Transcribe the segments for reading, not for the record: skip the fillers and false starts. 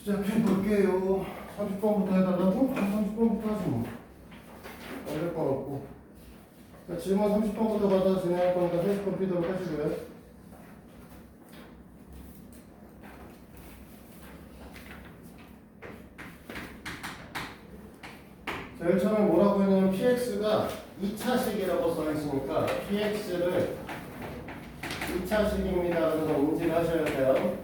시작해 볼게요. 30번부터 해달라고? 30번부터 하지 뭐. 어려울 건 없고. 자, 질문 30번부터 받아 진행할 거니까 30번 피도록 하시고요. 제일 처음에 뭐라고 했냐면 px가 2차식이라고 써있으니까 px를 2차식입니다. 그래서 인지를 하셔야 돼요.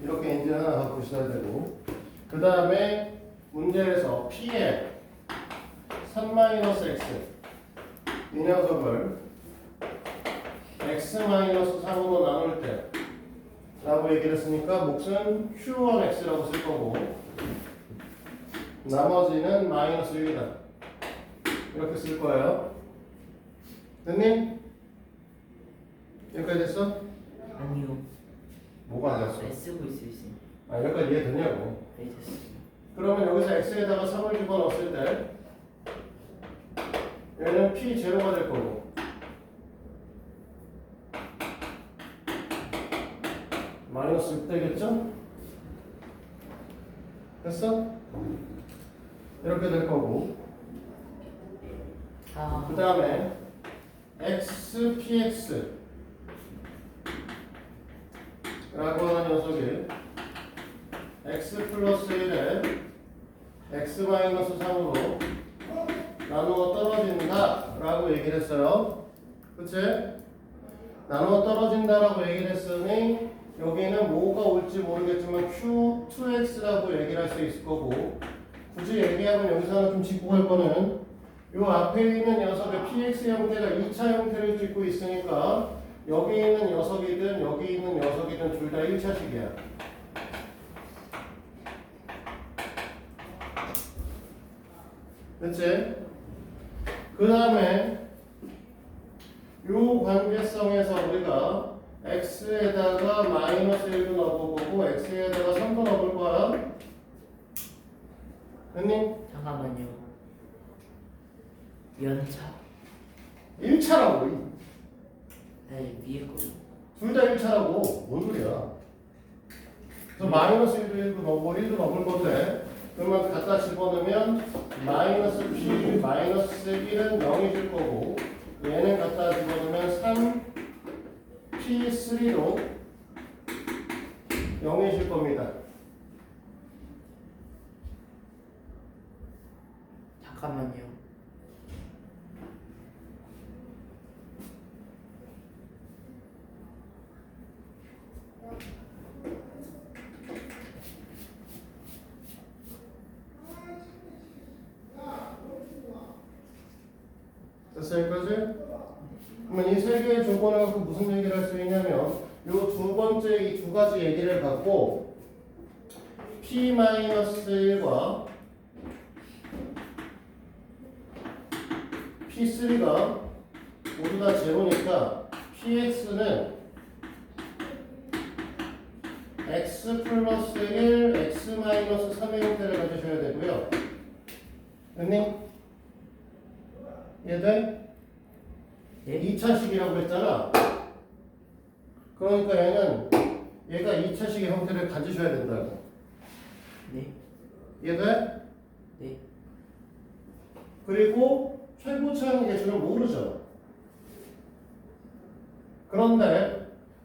이렇게 인지 하나 갖고 있어야 되고, 그 다음에 문제에서 p의 3-x 이 녀석을 x-3으로 나눌 때 라고 얘기를 했으니까 몫은 q1x라고 쓸 거고 나머지는 마이너스 1이다 이렇게 쓸 거예요. 됐니? 여기까지 됐어? 아니요. 뭐가 안 됐어? 쓰고 있어요. 아, 여기까지 이해됐냐고. 네, 됐어요. 그러면 여기서 x에다가 3을 집어넣었을 때 얘는 p0가 될 거고 마이너스 6 되겠죠? 됐어? 이렇게 될 거고 그 다음에 x, px 라고 하는 녀석이 x 플러스 1에 x 마이너스 3으로 나누어 떨어진다 라고 얘기를 했어요. 그치? 나누어 떨어진다 라고 얘기를 했으니 여기는 뭐가 올지 모르겠지만 q2x라고 얘기를 할 수 있을 거고 굳이 얘기하면 여기서 하나 좀 짚고 갈 거는 요 앞에 있는 녀석의 px 형태가 2차 형태를 띠고 있으니까 여기 있는 녀석이든 여기 있는 녀석이든 둘 다 1차식이야. 그치? 그 다음에 요 관계성에서 우리가 x에다가 마이너스 1도 넣어보고 x에다가 3도 넣어볼 거야. 됐니? 잠깐만요. 연차. 1차라고. 네, 위에 거. 둘 다 1차라고. 뭔 소리야. 그래서 마이너스 1도 1도 넣고 1도 넣을 건데 그러면 갖다 집어넣으면 마이너스 p 마이너스 1은 0이 될 거고 얘는 갖다 집어넣으면 3p3도 0이 될 겁니다. 잠깐만요. 됐어 여기까지? 그러면 이 세 개의 조건을 갖고 무슨 얘기를 할 수 있냐면 요 두 번째 이 두 가지 얘기를 갖고 p-1과 p3가 모두 다 제로니까 px는 x 플러스 1, x 마이너스 3의 형태를 가지셔야 되고요. 됐니? 이해돼? 네? 2차식이라고 했잖아. 그러니까 얘가 2차식의 형태를 가지셔야 된다고. 네? 이해돼? 네? 그리고 최고차항 계수는 모르죠. 그런데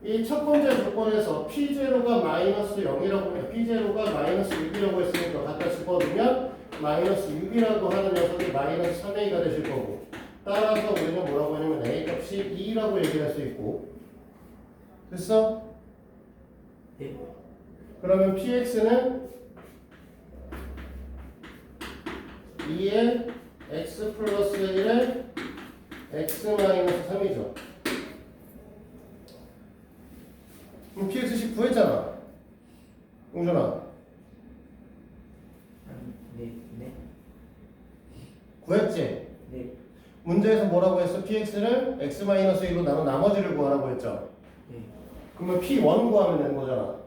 이 첫 번째 조건에서 p0가 마이너스 0이라고 해, p0가 마이너스 6이라고 했으니까 갖다 집어넣으면 마이너스 6이라고 하는 녀석이 마이너스 3a가 되실 거고 따라서 우리는 뭐라고 하냐면 a 값이 2라고 얘기할 수 있고 됐어? 네? 그러면 px는 2의 x 플러스 1의 x 마이너스 3이죠. 그럼 px식 구했잖아. 용준아. 네? 네? 구했지? 네? 문제에서 뭐라고 했어? px를 x 마이너스 1로 나눈 나머지를 구하라고 했죠. 네? 그러면 p1 구하면 되는 거잖아.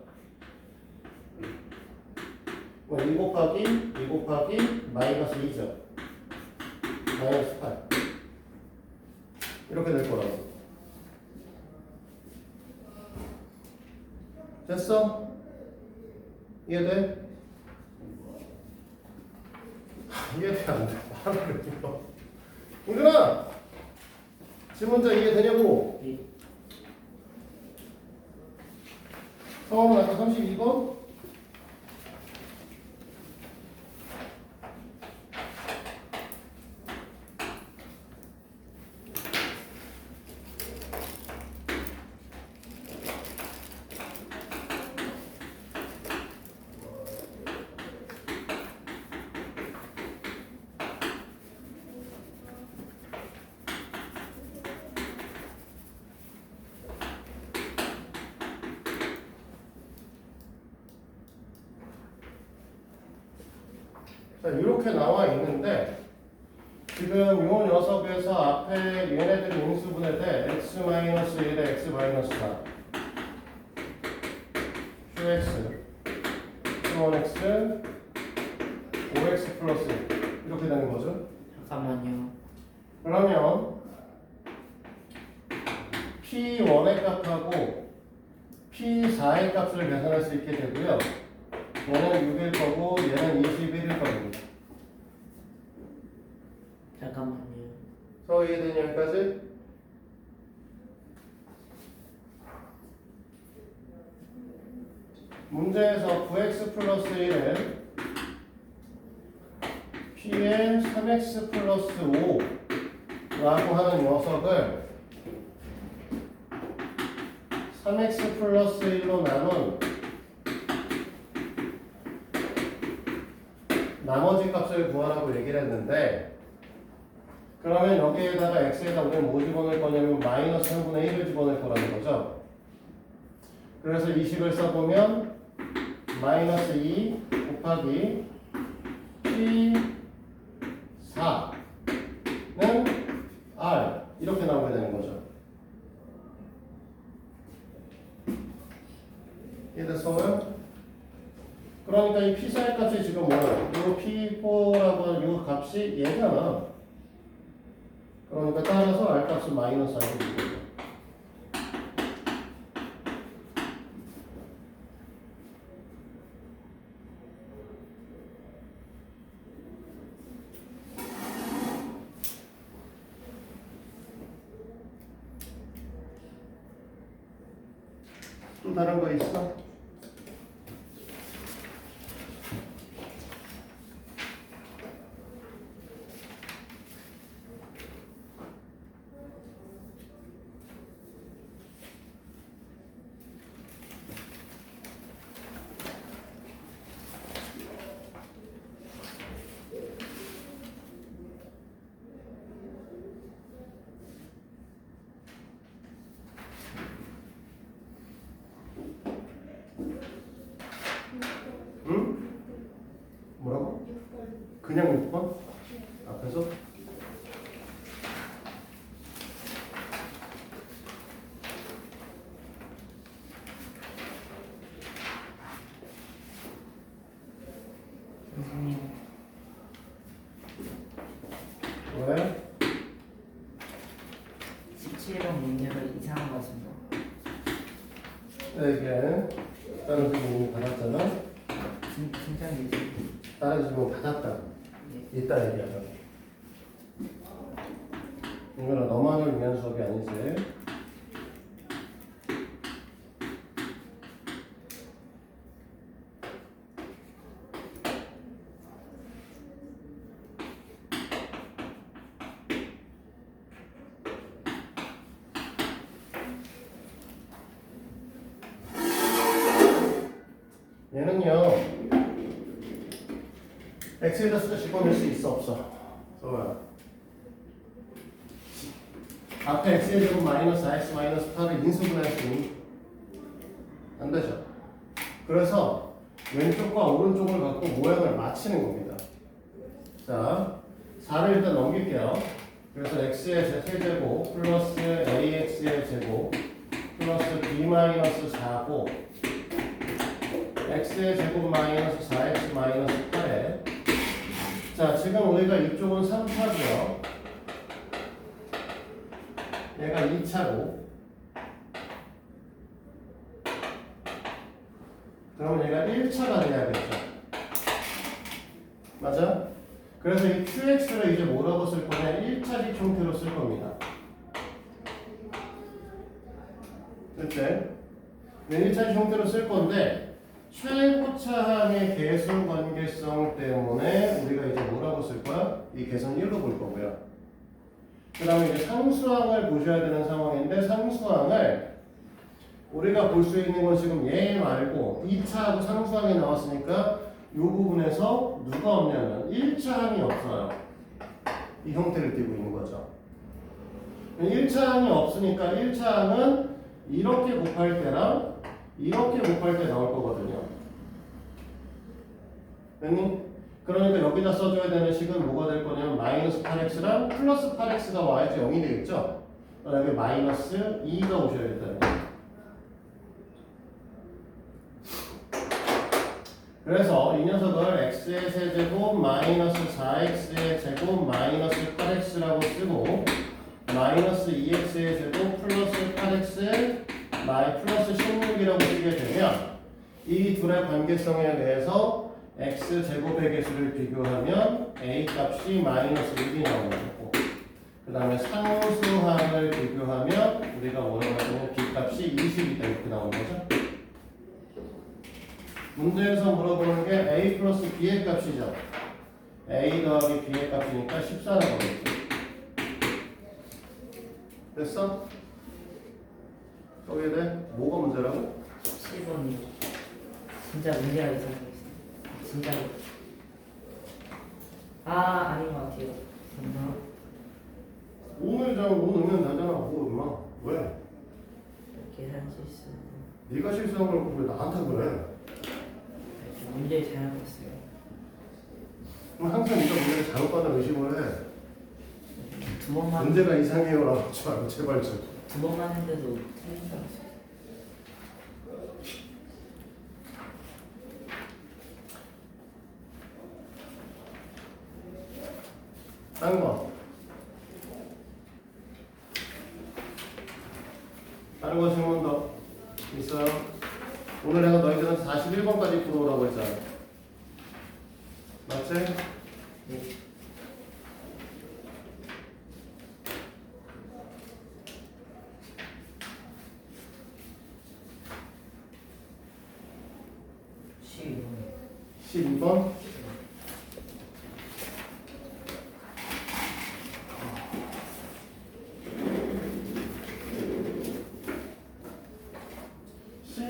2 곱하기 2 곱하기 마이너스 2죠. 마이너스 8 이렇게 될 거라고. 됐어? 이해돼? 이해돼 안 돼? 말을 해요. 공준아! 지문자 이해되냐고? 네. 성함은 아까 32번? 자, 이렇게 나와 있는데 지금 요 녀석에서 앞에 얘네들이 인수분해돼 x-1에 x-4 qx, q1x, 5x 플러스 이렇게 되는 거죠. 잠깐만요. 그러면 P1의 값하고 P4의 값을 계산할 수 있게 되고요. 얘는 6일 거고 얘는 21일 겁니다. 잠깐만요. 서 이해되니 여기까지? 문제에서 9x 플러스 1에 P의 3x 플러스 5라고 하는 녀석을 3x 플러스 1로 나눈 나머지 값을 구하라고 얘기를 했는데 그러면 여기에다가 x에다 우리는 뭐 집어넣을 거냐면 마이너스 3분의 1을 집어넣을 거라는 거죠. 그래서 이 식을 써보면 마이너스 2 곱하기 P4는 R 이렇게 나오게 되는 거죠. 이해됐어요? 그러니까 이 P4의 값이 지금 뭐야? 이 P4라고 하는 이 값이 얘잖아. 그러니까 따라서 R 값은 마이너스 R이 되는 거죠. 또 다른 거 있어? 응? 뭐라고? 그냥 6번? 앞에서? 선생님. 왜? 17번 문제가 이상한 것 같습니다. 이게 다른 질문 받았잖아? 팀장님. 다른 질문 받았다. 네. 이따 얘기하자. 이거는 너만을 위한 수업이 아니지. 얘는요 x에다 숫자 집어넣을 수 있어 없어? 소야 앞에 x의 제곱 마이너스 4x 마이너스 8을 인수분해할 수 있니? 안 되죠. 그래서 왼쪽과 오른쪽을 갖고 모양을 맞추는 겁니다. 자 4를 일단 넘길게요. 그래서 x의 세제곱 플러스 ax의 제곱 플러스 b 마이너스 4고 x의 제곱 마이너스 4x 마이너스 8에 자 지금 우리가 이쪽은 3차고요 얘가 2차고 그러면 얘가 1차가 돼야겠죠. 맞아? 그래서 이 QX를 이제 뭐라고 쓸 거냐? 1차식 형태로 쓸 겁니다. 그치? 1차식 형태로 쓸 건데 최고차항의 계수 관계성 때문에 우리가 이제 뭐라고 쓸 거야? 이 계산 1로 볼 거고요. 그 다음에 이제 상수항을 보셔야 되는 상황인데 상수항을 우리가 볼 수 있는 건 지금 얘 말고 2차하고 상수항이 나왔으니까 이 부분에서 누가 없냐면 1차항이 없어요. 이 형태를 띄고 있는 거죠. 1차항이 없으니까 1차항은 이렇게 곱할 때랑 이렇게 곱할 때 나올 거거든요. 됐니? 그러니까 여기다 써줘야 되는 식은 뭐가 될 거냐면 마이너스 8x랑 플러스 8x가 와야지 0이 되겠죠? 여기 마이너스 2가 오셔야겠다는 거예요. 그래서 이 녀석을 x의 세제곱 마이너스 4x의 제곱 마이너스 8x라고 쓰고 마이너스 2x의 제곱 플러스 8x 플러스 16이라고 쓰게 되면 이 둘의 관계성에 대해서 x제곱의 개수를 비교하면 a 값이 마이너스 1이 나오는 거고 그 다음에 상수항을 비교하면 우리가 원하는 b 값이 20이다 이렇게 나오는 거죠. 문제에서 물어보는 게 a 플러스 b의 값이죠. a 더하기 b의 값이니까 14라고 하겠죠. 됐어? 거기에 대해 뭐가 문제라고? 7번이 진짜 문제가 있었어요. 진짜로. 아닌 것 같아요. 오늘 오늘 되잖아. 뭐 엄마 왜? 계산 실수. 네가 실수한 걸 왜 나한테 그래? 문제 잘못했어요. 그럼 항상 네가 문제를 잘못 받는 의심을 해. 두 번만 문제가 이상해요라고 하지 말고 제발 좀. 두 번만 했는데도 틀린다고 했어요. 다른 거. 다른 거 질문 더 있어요? 오늘 내가 너희들은 41번까지 풀어오라고 했잖아. 맞지? 네. 시 12번?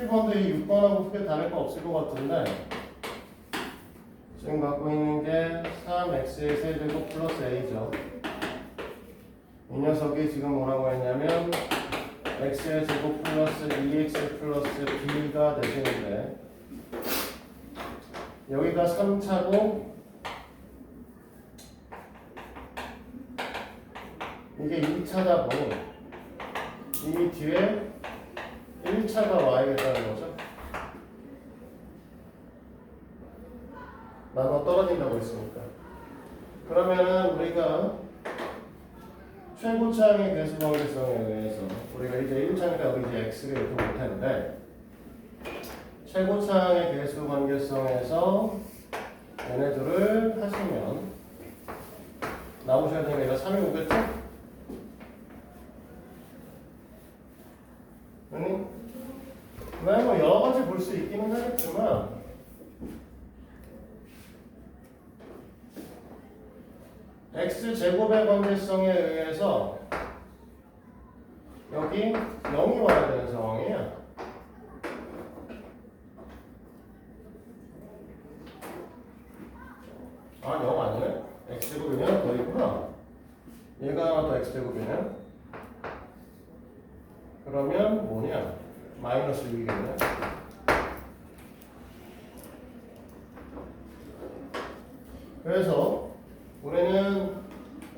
번도 이 6번하고 크게 다를 거 없을 것 같은데 지금 갖고 있는 게 3x의 세제곱 플러스 a죠. 이 녀석이 지금 뭐라고 했냐면 x의 제곱 플러스 2x 플러스 b가 되시는데 여기가 3차고 이게 2차다 보니 이 뒤에 1차가 와야겠다는 거죠. 나눠 떨어진다고 했으니까. 그러면은 우리가 최고차항의 개수 관계성에 의해서 우리가 이제 1차니까 여기 이제 x를 이렇게 볼 텐데 최고차항의 개수 관계성에서 얘네들을 하시면 나오셔야 되는 게 얘가 3이 오겠죠? 아니? 뭐 여러 가지 볼 수 있기는 하겠지만 x제곱의 관계성에 의해서 여기 0이 와야 되는 상황이야. 아, 0 아니네? x제곱이면 더 있구나. 얘가 하나 더 x제곱이네. 그러면 뭐냐? 마이너스 6이겠네. 그래서 우리는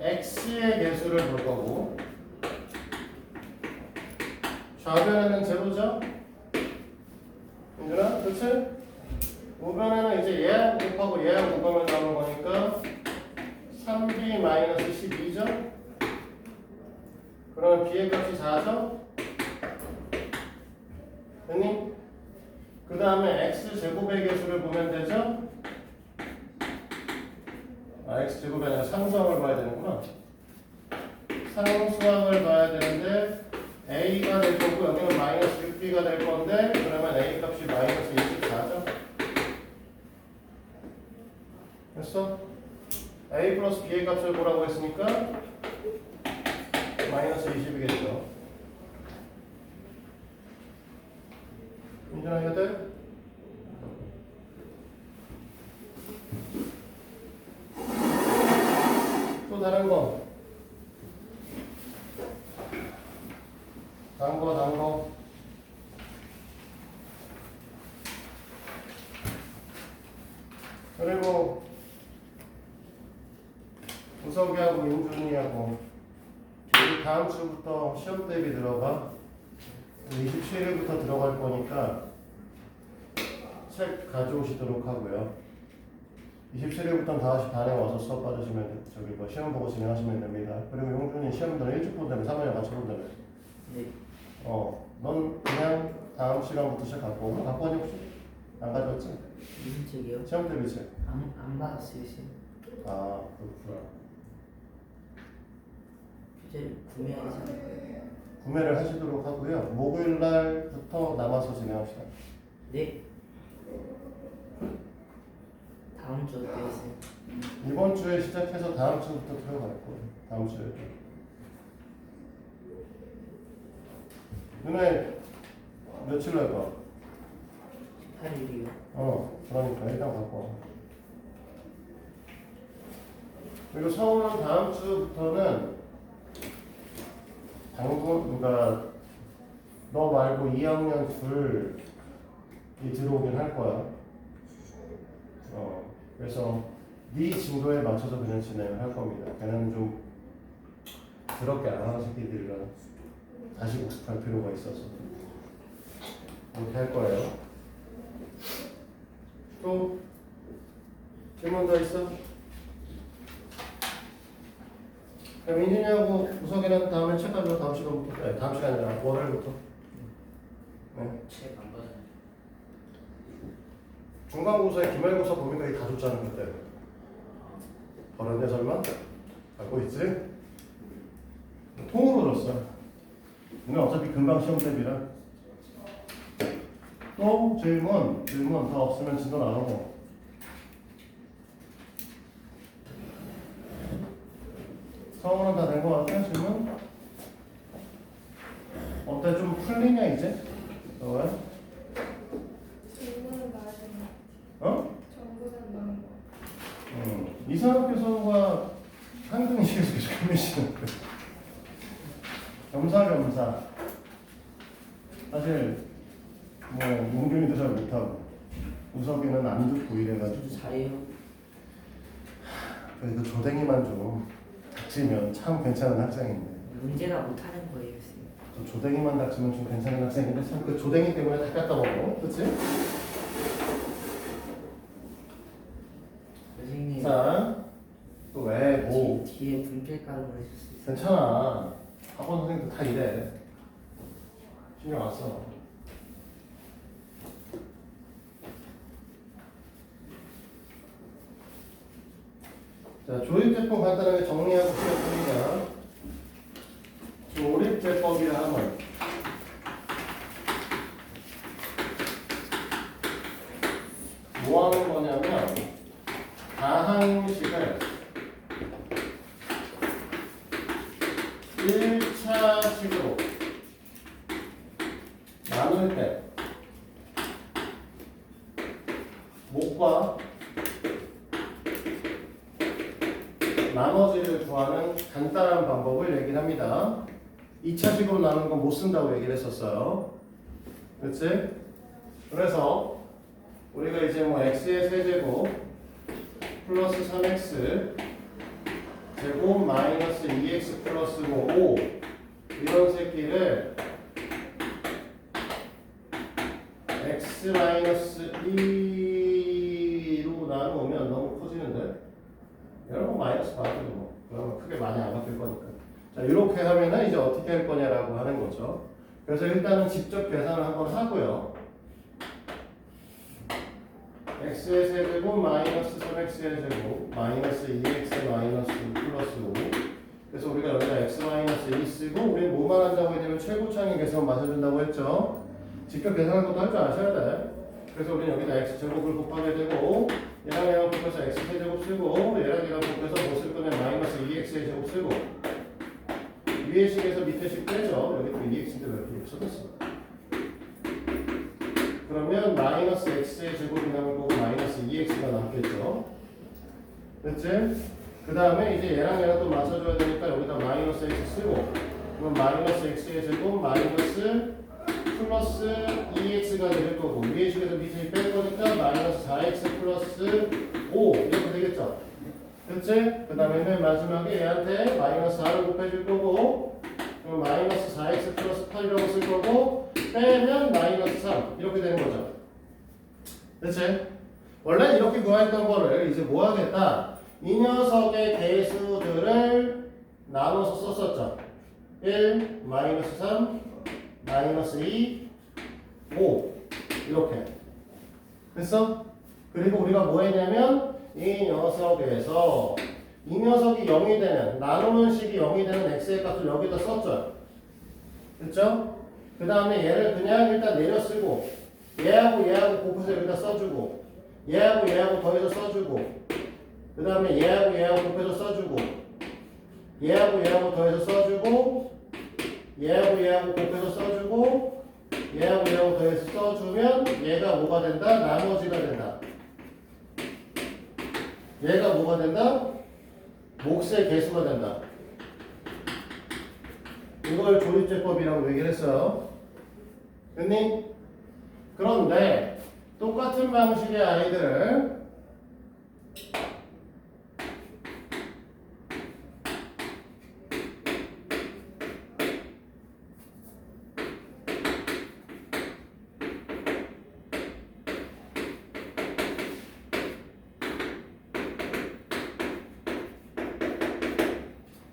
x의 개수를 볼 거고 좌변에는 제로죠? 민준아, 그치? 우변에는 이제 얘랑 곱하고 얘랑 곱하면 나오는 거니까 3b 마이너스 12죠? 그러면 b의 값이 4죠? 됐니? 그 다음에 x제곱의 개수를 보면 되죠? x제곱이 아니라 상수항을 봐야 되는구나. 상수항을 봐야 되는데 a가 될 거고 여기는 마이너스 6b가 될 건데 그러면 a 값이 마이너스 24죠? 됐어? a 플러스 b의 값을 보라고 했으니까 마이너스 20이겠죠. 인정하게 돼? 또 다른 거. 다른 거. 그리고 우석이하고 민준이하고 우리 다음 주부터 시험 대비 들어가. 27일부터 들어갈 거니까 책 가져오시도록 하고요. 27일부터는 5시 반에 와서 수업 받으시면 저기 뭐 시험 보고 진행하시면 됩니다. 그리고 용준이 시험들은 일찍 본다며 3학년 같이 본다며. 네. 넌 그냥 다음 시간부터 책 갖고 오고 갖고 왔니 혹시? 안 가져왔지? 무슨 책이요? 시험 대비 책. 안 받았어요, 쌤. 아 그렇구나. 교재를 구매해야 되지 않을까요? 구매를 하시도록 하고요. 목요일 날부터 남아서 진행합시다. 네. 다음 주 어때요, 쌤? 이번 주에 시작해서 다음 주부터 들어갈 거예요. 다음 주에. 너네 며칠 날 봐? 18일이요. 그러니까 일단 갖고 와. 그리고 서울은 다음 주부터는 그러니까 너 말고 2학년 둘이 들어오긴 할 거야. 그래서 네 진도에 맞춰서 그냥 진행을 할 겁니다. 걔는 좀 그렇게 안 하는 새끼들이랑 다시 복습할 필요가 있어서 그렇게 할 거예요. 또 질문 더 있어? 민준이하고 우석이는 다음에 책 가지고 다음 시간부터, 아니, 다음 시간이 아니라 월요일부터. 네. 책 안 받아요. 중간고사에 기말고사 범위까지 다 줬잖아 그때. 버렸네 설마? 알고 있지? 통으로 줬어. 너는 어차피 금방 시험 대비라. 또 질문 다 없으면 진도 나가고. 성우는 다 된 거 같아 질문? 어때 좀 풀리냐 이제? 너야? 정보는 나야 되는 어? 정보는 나는 거. 이산학교선과 한국인식에서 계속 헤매시는 거야. 겸사겸사. 사실 뭐 용준이도 잘 못하고 우석이는 안 듣고 이래가지고 저도 잘해요. 그래도 조댕이만 좀 닥치면 참 괜찮은 학생인데 문제가 못하는 거예요, 쌤. 저 조댕이만 닥치면 좀 괜찮은 학생인데 참 그 조댕이 때문에 다 갖다 먹어. 그치? 선생님. 자, 또 왜? 뭐? 뒤에 분필가루 보내셨어요. 괜찮아. 학원 선생님도 다 이래. 신경 안 써. 자, 조립제법 간단하게 정리하고 시작합니다. 조립제법이라 하면 뭐 하는 거냐면 다항식을 1차식으로 나눌 때 목과 나머지를 구하는 간단한 방법을 얘기를 합니다. 2차식으로 나누는 건 못 쓴다고 얘기를 했었어요. 그렇지? 그래서 우리가 이제 뭐 x의 세제곱 플러스 3x 제곱 마이너스 2x 플러스 뭐 5 이런 새끼를 x 마이너스 2로 나누면 너무 커지는데 여러분 마이너스 받아도 뭐 그러면 크게 많이 안 바뀔 거니까. 자 이렇게 하면은 이제 어떻게 할 거냐라고 하는 거죠. 그래서 일단은 직접 계산을 한번 하고요. x의 세제곱 마이너스 3x의 제곱 마이너스 2x 마이너스 5 플러스 5. 그래서 우리가 여기다 x 마이너스 1 쓰고 우리는 뭐만 한다고 했냐면 최고차항의 계산 맞춰준다고 했죠. 직접 계산할 것도 할 줄 아셔야 돼. 그래서 우리는 여기다 x 제곱을 곱하게 되고 얘랑 곱해서 x 세제곱 쓰고 얘랑 곱해서 뭐 쓸 거냐 마이너스 2x의 제곱 쓰고 위에 식에서 밑에 식 빼죠. 여기 또 2x인데 왜 이렇게 없어졌어? 그러면 마이너스 x의 제곱이 남을 거고 마이너스 2x가 남겠죠. 됐지? 그 다음에 이제 얘랑 또 맞춰줘야 되니까 여기다 마이너스 x 쓰고 그럼 마이너스 x의 제곱 마이너스 플러스 2x가 될 거고 위에 식에서 밑에 뺄 거니까 마이너스 4x 플러스 5 이렇게 되겠죠. 됐지? 그 다음에 맨 마지막에 얘한테 마이너스 4를 곱해줄 거고 그럼 마이너스 4x 플러스 8이라고 쓸 거고 빼면 마이너스 3 이렇게 되는 거죠. 됐지? 원래 이렇게 구했던 거를 이제 뭐 하겠다? 이 녀석의 개수들을 나눠서 썼었죠. 1, 마이너스 3, 마이너스 2, 5 이렇게 됐어? 그리고 우리가 뭐 했냐면 이 녀석에서 이 녀석이 0이 되는 나누는 식이 0이 되는 x의 값을 여기다 썼죠. 됐죠? 그 다음에 얘를 그냥 일단 내려 쓰고 얘하고 곱해서 여기다 써주고 얘하고 더해서 써주고 그 다음에 얘하고 곱해서 써주고 얘하고 더해서 써주고 얘하고 곱해서 써주고 얘하고 더해서 써주면 얘가 뭐가 된다? 나머지가 된다. 얘가 뭐가 된다? 몫의 개수가 된다. 이걸 조립제법이라고 얘기를 했어요. 됐니? 그런데 똑같은 방식의 아이들을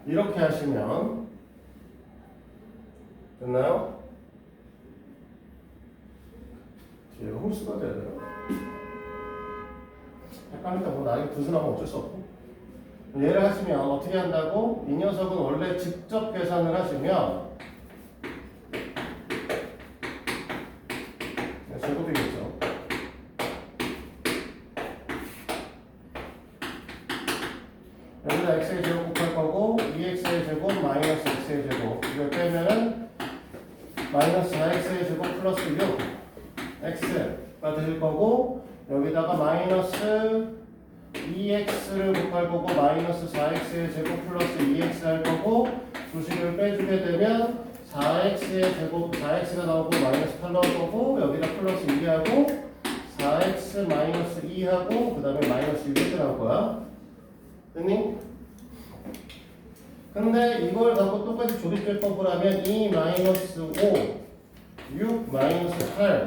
이렇게 하시면 됐나요? 뒤에가 홀수가 돼야 돼요. 헷갈리다 뭐 나중에 분수나면 어쩔 수 없고 얘를 하시면 어떻게 한다고? 이 녀석은 원래 직접 계산을 하시면 제곱이겠죠. 여기다 x의 제곱 곱할 거고 2x의 제곱 마이너스 x의 제곱 이걸 빼면은 마이너스 4x의 제곱 플러스 6 x가 될 거고 여기다가 마이너스 2x를 곱할 거고 마이너스 4x의 제곱 플러스 2x 할 거고 주식을 빼주게 되면 4x의 제곱 4x가 나오고 마이너스 8 나올 거고 여기다 플러스 2하고 4x 마이너스 2하고 그 다음에 마이너스 6 이렇게 나올 거야. 됐니? 근데 이걸 갖고 똑같이 조립제법을 하면 2 마이너스 5 6 마이너스 8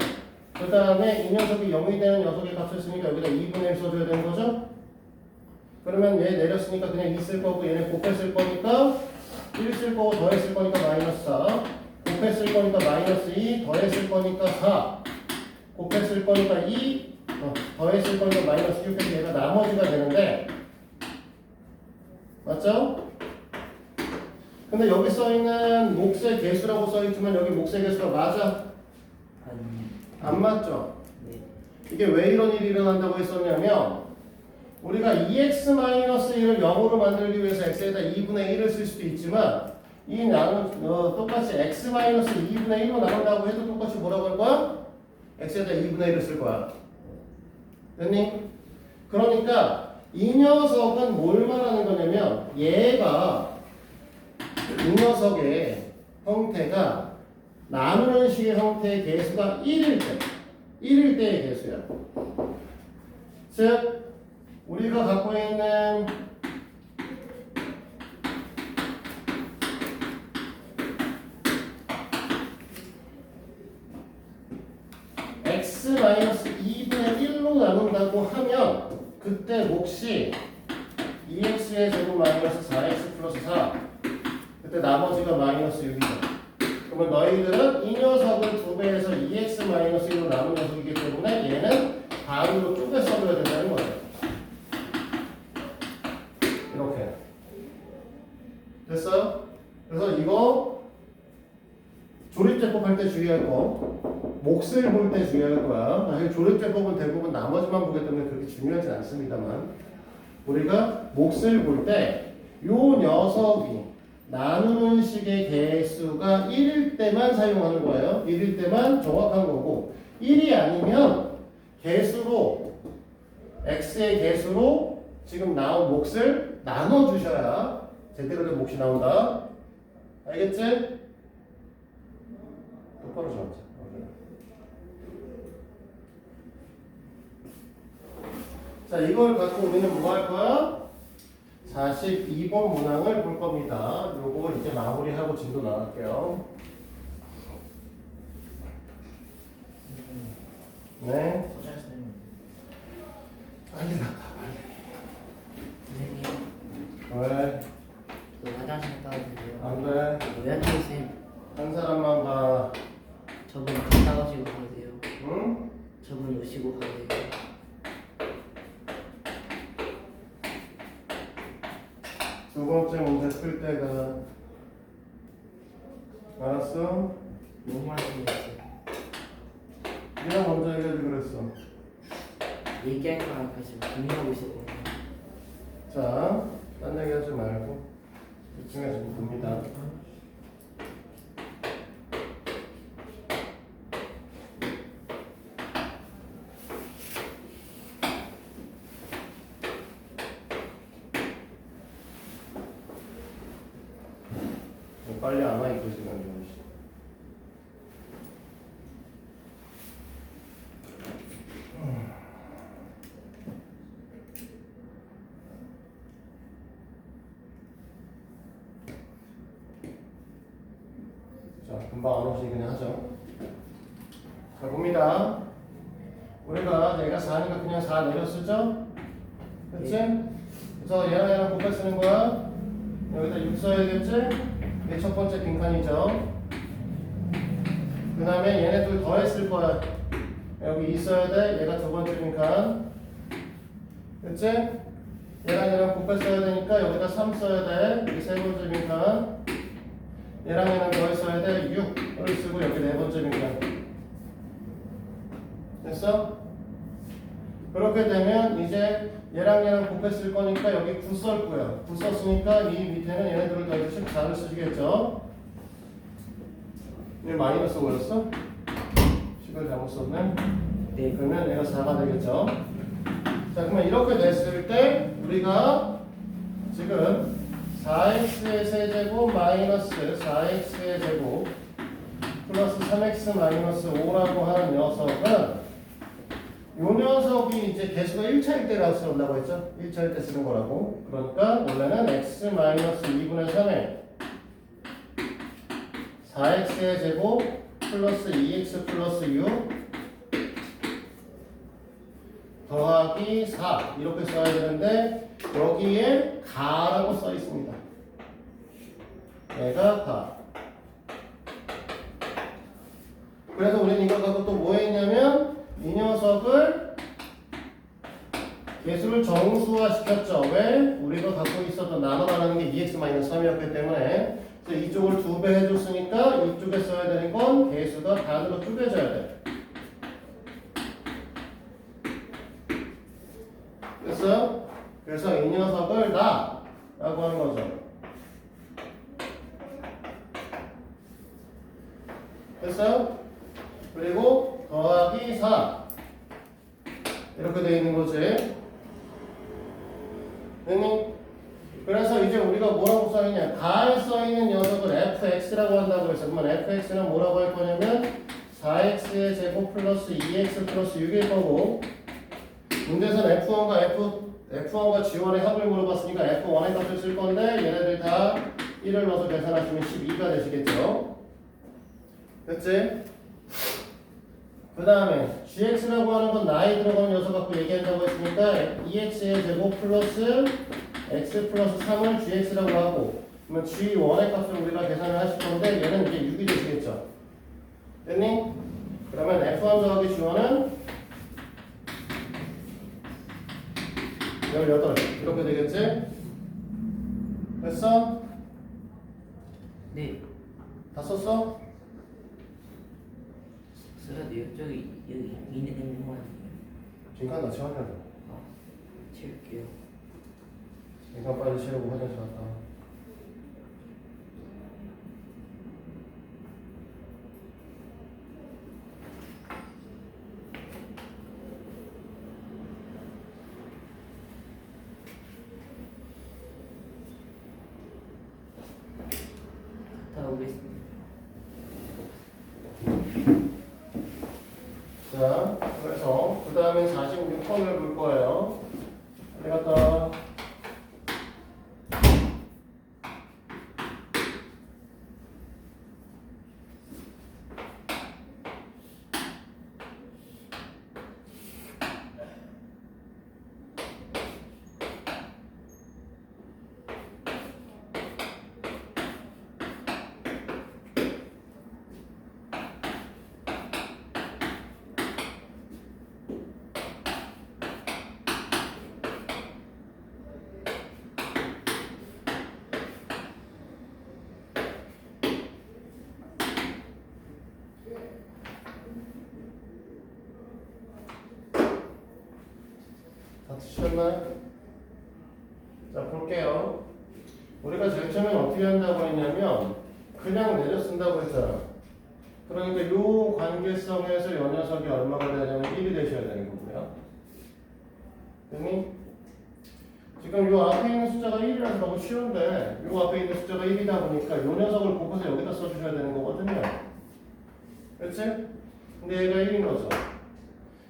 그 다음에 이 녀석이 0이 되는 녀석의 값을 쓰니까 여기다 2분의 1 써줘야 되는 거죠? 그러면 얘 내렸으니까 그냥 2 쓸 거고 얘네 곱했을 거니까 1 쓸 거고 더했을 거니까 마이너스 4 곱했을 거니까 마이너스 2 더했을 거니까 4 곱했을 거니까 2 더했을 거니까 마이너스 6 해서 얘가 나머지가 되는데 맞죠? 근데 여기 써있는 몫의 개수라고 써있지만 여기 몫의 개수가 맞아? 안 맞죠? 네. 이게 왜 이런 일이 일어난다고 했었냐면 우리가 2x-1을 0으로 만들기 위해서 x에다 2분의 1을 쓸 수도 있지만 이 나는 똑같이 x-2분의 1로 나눈다고 해도 똑같이 뭐라고 할 거야? x에다 2분의 1을 쓸 거야. 됐니? 그러니까 이 녀석은 뭘 말하는 거냐면 얘가 이 녀석의 형태가 나누는 식의 형태의 개수가 1일 때의 개수야. 즉 우리가 갖고 있는 x-2분의 1로 나눈다고 하면 그때 몫이 2x의 제곱 마이너스 4x 플러스 4 그때 나머지가 마이너스 6이죠. 그러면 너희들은 이 녀석을 2배에서 2x 마이너스 1로 나눈 녀석이기 때문에 얘는 반으로 쪼개서 조립제법 할 때 주의할 거, 몫을 볼 때 주의할 거야. 사실 조립제법은 대부분 나머지만 보기 때문에 그렇게 중요하진 않습니다만, 우리가 몫을 볼 때 요 녀석이 나누는 식의 개수가 1일 때만 사용하는 거예요. 1일 때만 정확한 거고, 1이 아니면 개수로, x의 개수로 지금 나온 몫을 나눠주셔야 제대로 된 몫이 나온다. 알겠지? 똑바로 적자. 자, 이걸 갖고 우리는 뭐 할 거야? 42번 문항을 볼 겁니다. 요거 이제 마무리하고 진도 나갈게요. 네. 선생님. 빨리 나가, 선생님. 빨리. 왜? 저 화장실 가도 돼요? 안 돼. 왜안 되세요? 한 사람만 가. 저분 갔다 오시고 가도 돼요? 응? 저분 오시고 가도 돼요? 두 번째 문제 풀 때가. 알았어? 너무 말씀드렸어요. 네가 먼저 얘기하지 그랬어. 얘기할 거랑 지금 고민하고 있었거든요. 자, 딴 얘기 하지 말고 집중해서 좀 봅니다. 빨리 안 와, 이거 지금. 자, 금방 안 오시니 그냥 하죠. 자, 봅니다. 우리가 내가 4니까 그냥 4 내렸었죠? 그치? 그래서 얘랑 곱해 쓰는 거야. 여기다 6 써야겠지? 이게 첫 번째 빈칸이죠. 그 다음에 얘네 둘 더했을 거야. 여기 2 써야 돼. 얘가 두 번째 빈칸. 그치? 얘랑 곱해 써야 되니까 여기다 3 써야 돼. 이게 세 번째 빈칸. 얘랑 더했어야 돼. 6을 쓰고 여기 네 번째 빈칸. 됐어? 그렇게 되면 이제 얘랑 곱했을 거니까 여기 9 쓸 거야. 9 썼으니까 이 밑에는 얘네들을 더해서 14를 쓰시겠죠? 얘 마이너스 5였어? 10을 잘못 썼네? 네. 그러면 얘가 4가 되겠죠? 자, 그러면 이렇게 됐을 때 우리가 지금 4x의 세제곱 마이너스 4x의 제곱 플러스 3x 마이너스 5라고 하는 녀석은 요 녀석이 이제 개수가 1차일 때라고 쓴다고 했죠? 1차일 때 쓰는 거라고. 그러니까 원래는 x 마이너스 2분의 3에 4x의 제곱 플러스 2x 플러스 6 더하기 4 이렇게 써야 되는데 여기에 가라고 써 있습니다. 얘가 가. 그래서 우리는 이걸 갖고 또 뭐 했냐면 이 녀석을 개수를 정수화 시켰죠. 왜? 우리가 갖고 있었던 나눠가는 게 2x-3이었기 때문에 그래서 이쪽을 2배 해줬으니까 이쪽에 써야 되는 건 개수가 반으로 쪼개져야 돼. 됐어요? 그래서 이 녀석을 나 라고 하는 거죠. 됐어요? 그리고 더하기 4 이렇게 되어 있는 거지. 됐니? 그래서 이제 우리가 뭐라고 써있냐, 가에 써있는 녀석을 fx라고 한다고 해서 그러면 fx는 뭐라고 할 거냐면 4x의 제곱 플러스 2x 플러스 6일 거고 문제에서는 F1과 G1의 합을 물어봤으니까 F1의 값을 쓸 건데 얘네들 다 1을 넣어서 계산하시면 12가 되시겠죠. 됐지? 그 다음에 gx라고 하는 건 나이 들어가는 녀석 갖고 얘기한다고 했으니까 2x의 제곱 플러스 x 플러스 3을 gx라고 하고 그러면 g1의 값을 우리가 계산을 하실 건데 얘는 이제 6이 되시겠죠. 됐니? 그러면 f1 더하기 g1은 18 이렇게 되겠지? 됐어? 네. 다 썼어? 빈칸 다 채웠냐? 채울게요. 빈칸 빨리 채우고 화장실 갔다 와. 갔다 오겠습니다. 자, 그래서 그 다음에 46번을 볼 거예요. 빨리 갔다 와. 다 드셨나요? 자, 볼게요. 우리가 제일 처음에 어떻게 한다고 했냐면 그냥 내려 쓴다고 했잖아. 그러니까 요 관계성에서 요 녀석이 얼마가 되냐면 1이 되셔야 되는 거고요. 됐니? 지금 요 앞에 있는 숫자가 1이라서 너무 쉬운데 요 앞에 있는 숫자가 1이다 보니까 요 녀석을 곱해서 여기다 써주셔야 되는 거거든요. 그렇지? 근데 얘가 1인 거죠.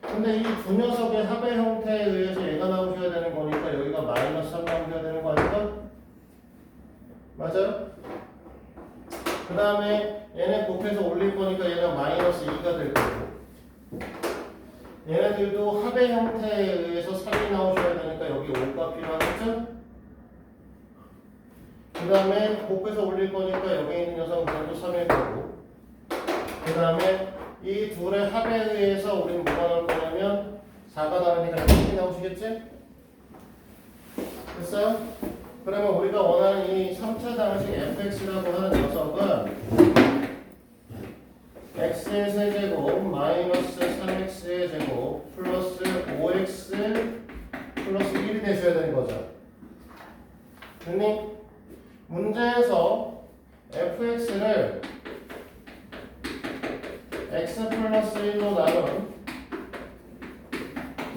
근데 이 두 녀석의 합의 형태에 의해서 얘가 나오셔야 되는 거니까 여기가 마이너스 3 나오셔야 되는 거 아닐까? 맞아요? 그 다음에 얘네 곱해서 올릴 거니까 얘는 마이너스 2가 될 거고 얘네들도 합의 형태에 의해서 3이 나오셔야 되니까 여기 5가 필요하겠죠? 그 다음에 곱해서 올릴 거니까 여기 있는 녀석은 또 3일 거고 그 다음에 이 둘의 합에 의해서 우리는 뭐가 나올 거냐면 4가 나오니까 1이 나오시겠지? 됐어요? 그러면 우리가 원하는 이 3차 방식 fx라고 하는 녀석은 x의 세제곱 마이너스 3x의 제곱 플러스 5x 플러스 1이 되셔야 되는 거죠. 됐니? 문제에서 fx를 x 플러스 1로 나눈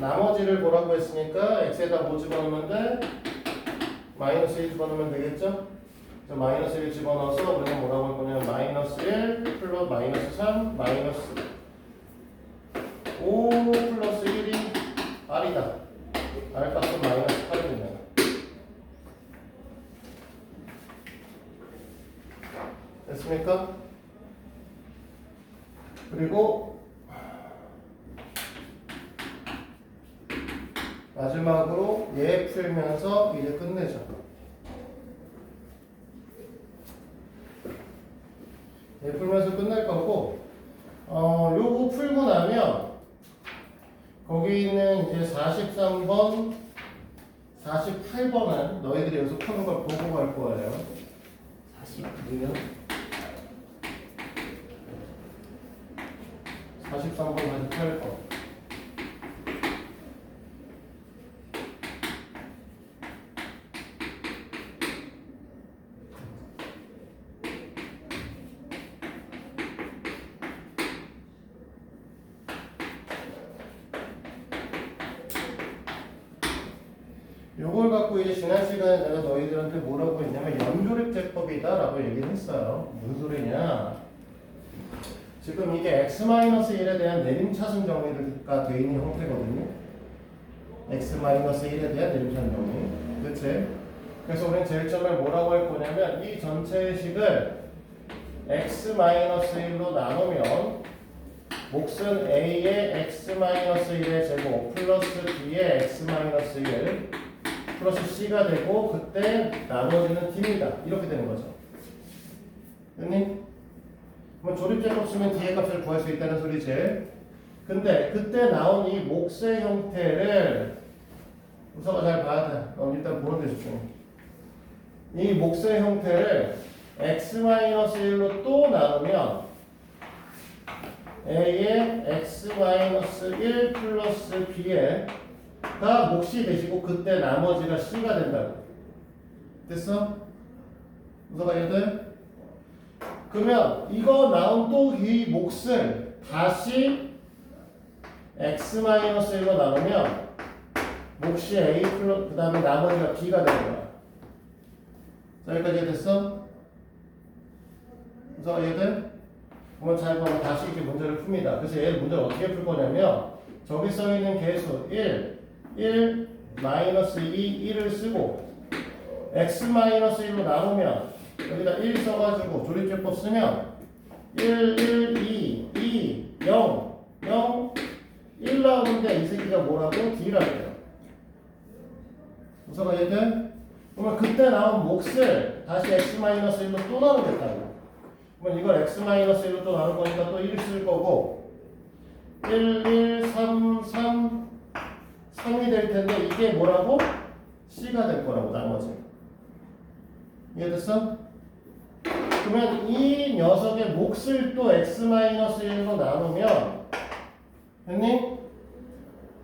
나머지를 보라고 했으니까 x에다 뭐 집어넣으면 돼? 마이너스 1 집어넣으면 되겠죠? 그래서 마이너스 1 집어넣어서 우리가 뭐라고 할 거냐면 마이너스 1 플러스 마이너스 3 마이너스 5 플러스 1이 r이다. r 값은 마이너스 8입니다. 됐습니까? 그리고 마지막으로 얘 풀면서 이제 끝내자. 얘 풀면서 끝낼 거고, 요거 풀고 나면 거기 있는 이제 43번, 48번은 너희들이 여기서 푸는 걸 보고 갈 거예요. 49요? 43번, 48번. 요걸 갖고 이제 지난 시간에 내가 너희들한테 뭐라고 했냐면 연조립제법이다 라고 얘기를 했어요. 무슨 소리냐? 지금 이게 x-1에 대한 내림차순 정리가 되어 있는 형태거든요. x-1에 대한 내림차순 정리. 그치? 그래서 우리는 제일 처음에 뭐라고 할 거냐면 이 전체 식을 x-1로 나누면 몫은 a의 x-1의 제곱 플러스 b의 x-1 플러스 c가 되고 그때 나머지는 d입니다. 이렇게 되는 거죠. 됐니? 그럼 조립제법 쓰면 d의 값을 구할 수 있다는 소리지. 근데 그때 나온 이 몫의 형태를 우서가 잘 봐야 돼. 일단 보는 데 집중해. 이 몫의 형태를 x-1로 또 나누면 a의 x-1 플러스 b가 몫이 되시고 그때 나머지가 c가 된다고. 됐어? 무서가 얘들? 그러면 이거 나온 또 이 몫을 다시 x-1로 나누면 몫이 a 플러스 그 다음에 나머지가 b가 되는 거야. 자, 여기까지 됐어? 무서가 얘들? 그러면 잘 보면 다시 이렇게 문제를 풉니다. 그래서 얘 문제를 어떻게 풀 거냐면 저기 써 있는 개수 1, 마이너스 2, 1을 쓰고 x-1로 나누면 여기다 1 써가지고 조립제법 쓰면 1, 2, 0, 1 나오는데 이 새끼가 뭐라고? D라고요. 우선 얘들 그러면 그때 나온 몫을 다시 x-1로 또 나누겠다고. 그러면 이걸 x-1로 또 나눌 거니까 또 1 쓸 거고 1, 3, 3이 될 텐데 이게 뭐라고? C가 될 거라고 나머지. 이해됐어? 그러면 이 녀석의 몫을 또 x-1로 나누면 됐니?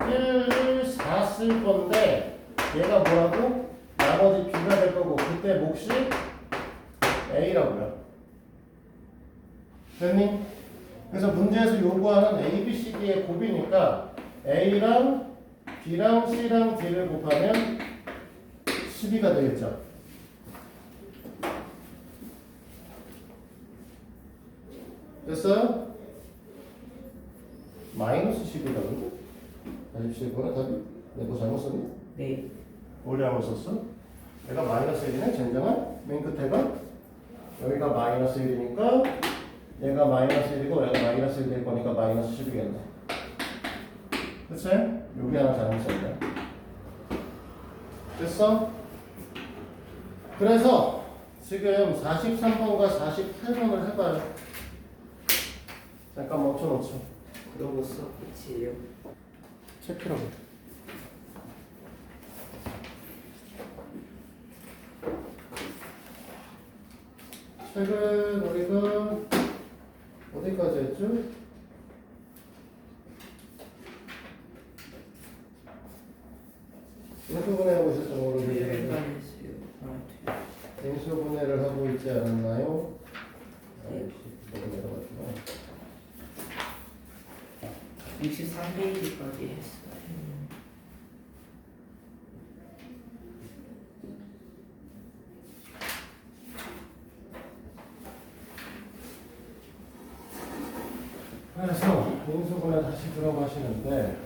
1, 4 쓸 건데 얘가 뭐라고? 나머지 b가 될 거고 그때 몫이 a라고요. 됐니? 그래서 문제에서 요구하는 a, b, c, d의 곱이니까 a랑 b랑 c랑 d를 곱하면 12가 되겠죠. 됐어요? 마이너스 10이라는데? 다시 보나 답이? 내가 뭐 잘못 썼니? 네. 원래 잘못 썼어? 얘가 마이너스 1이네 젠장한? 맨 끝에가? 여기가 마이너스 1이니까 얘가 마이너스 1이고 얘가 마이너스 1 될 거니까 마이너스 10이겠네. 그치? 여기 하나 잘못 썼네. 됐어? 그래서 지금 43번과 48번을 해봐요. 잠깐 멈춰놓죠. 그러고 수업 끝이에요. 체크라고. 최근 우리가 어디까지 했죠? 인수분해 하고 있었던 걸로 기억해요. 인수분해를 하고 있지 않았나요? 네. 여기 내려가지고. 63페이지까지 했어요. 그래서 인수분해 다시 들어가시는데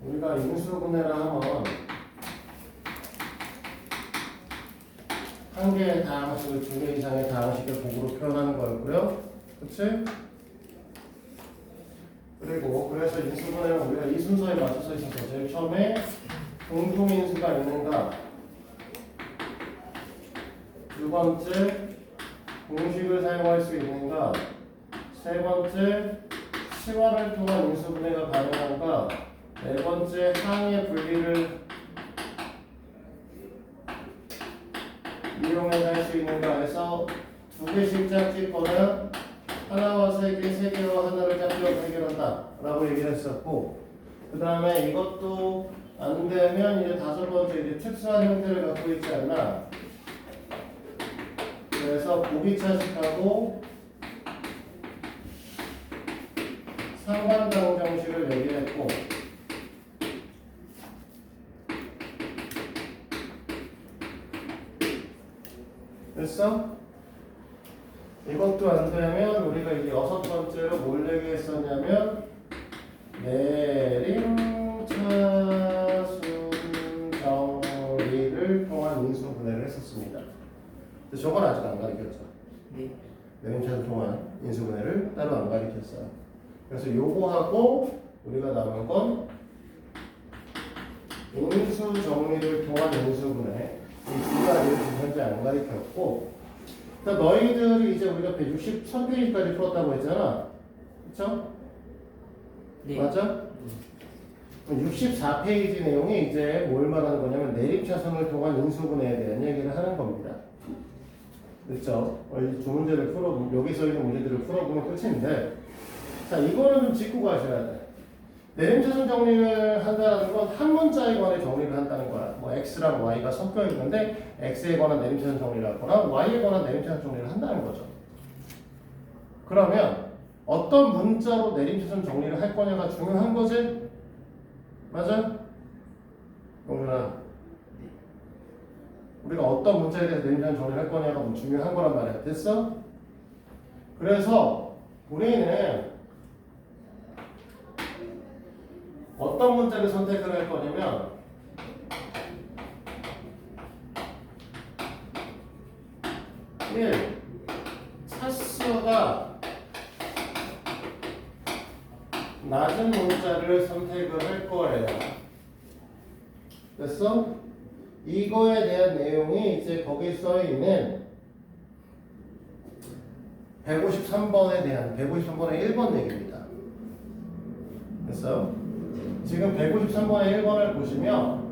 우리가 인수분해를 하면 한 개의 다항식을 두 개 이상의 다항식을 곡으로 표현하는 거였고요. 그치? 그리고 그래서 인수분해는 우리가 이 순서에 맞춰서 있어서 제일 처음에 공통인수가 있는가, 두 번째 공식을 사용할 수 있는가, 세 번째 치환을 통한 인수분해가 가능한가, 네 번째 항의 분리를 이용해서 할 수 있는가 해서 두 개씩 짝짓거나 하나와 세 개, 세 개와 하나를 짝지어서 해결한다 라고 얘기를 했었고, 그 다음에 이것도 안 되면 이제 다섯 번째 이제 특수한 형태를 갖고 있지 않나. 그래서 보기차식하고 상반당 정식을 얘기했고, 됐어? 이것도 안 되면 우리가 이제 여섯 번째로 뭘 얘기했었냐면 내림차순 정리를 통한 인수분해를 했었습니다. 근데 저건 아직 안 가르쳤죠. 네. 내림차순 통한 인수분해를 따로 안 가르쳤어요. 그래서 요거하고 우리가 남은 건 인수 정리를 통한 인수분해, 이 두 가지를 지금 현재 안 가르쳤고, 그러니까 너희들이 이제 우리가 163페이지까지 풀었다고 했잖아. 그쵸? 네. 맞아? 64페이지 내용이 이제 뭘 말하는 거냐면 내림차선을 통한 인수분해에 대한 얘기를 하는 겁니다. 그렇죠? 이 두 문제를 여기서 있는 문제들을 풀어보면 끝인데, 자, 이거는 좀 짚고 가셔야 돼. 내림차선 정리를 한다는 건 한 문자에 관해 정리를 한다는 거야. 뭐 x랑 y가 섞여 있는데 x에 관한 내림차선 정리를 하거나 y에 관한 내림차선 정리를 한다는 거죠. 그러면 어떤 문자로 내림차선 정리를 할 거냐가 중요한 거지? 맞아? 용준아, 우리가 어떤 문자에 대해서 내림차선 정리를 할 거냐가 뭐 중요한 거란 말이야. 됐어? 그래서 우리는 어떤 문자를 선택을 할 거냐면 1. 차수가 낮은 문자를 선택을 할 거예요. 됐어? 이거에 대한 내용이 이제 거기 써 있는 153번에 대한 153번의 1번 얘기입니다. 됐어? 지금 153번의 1번을 보시면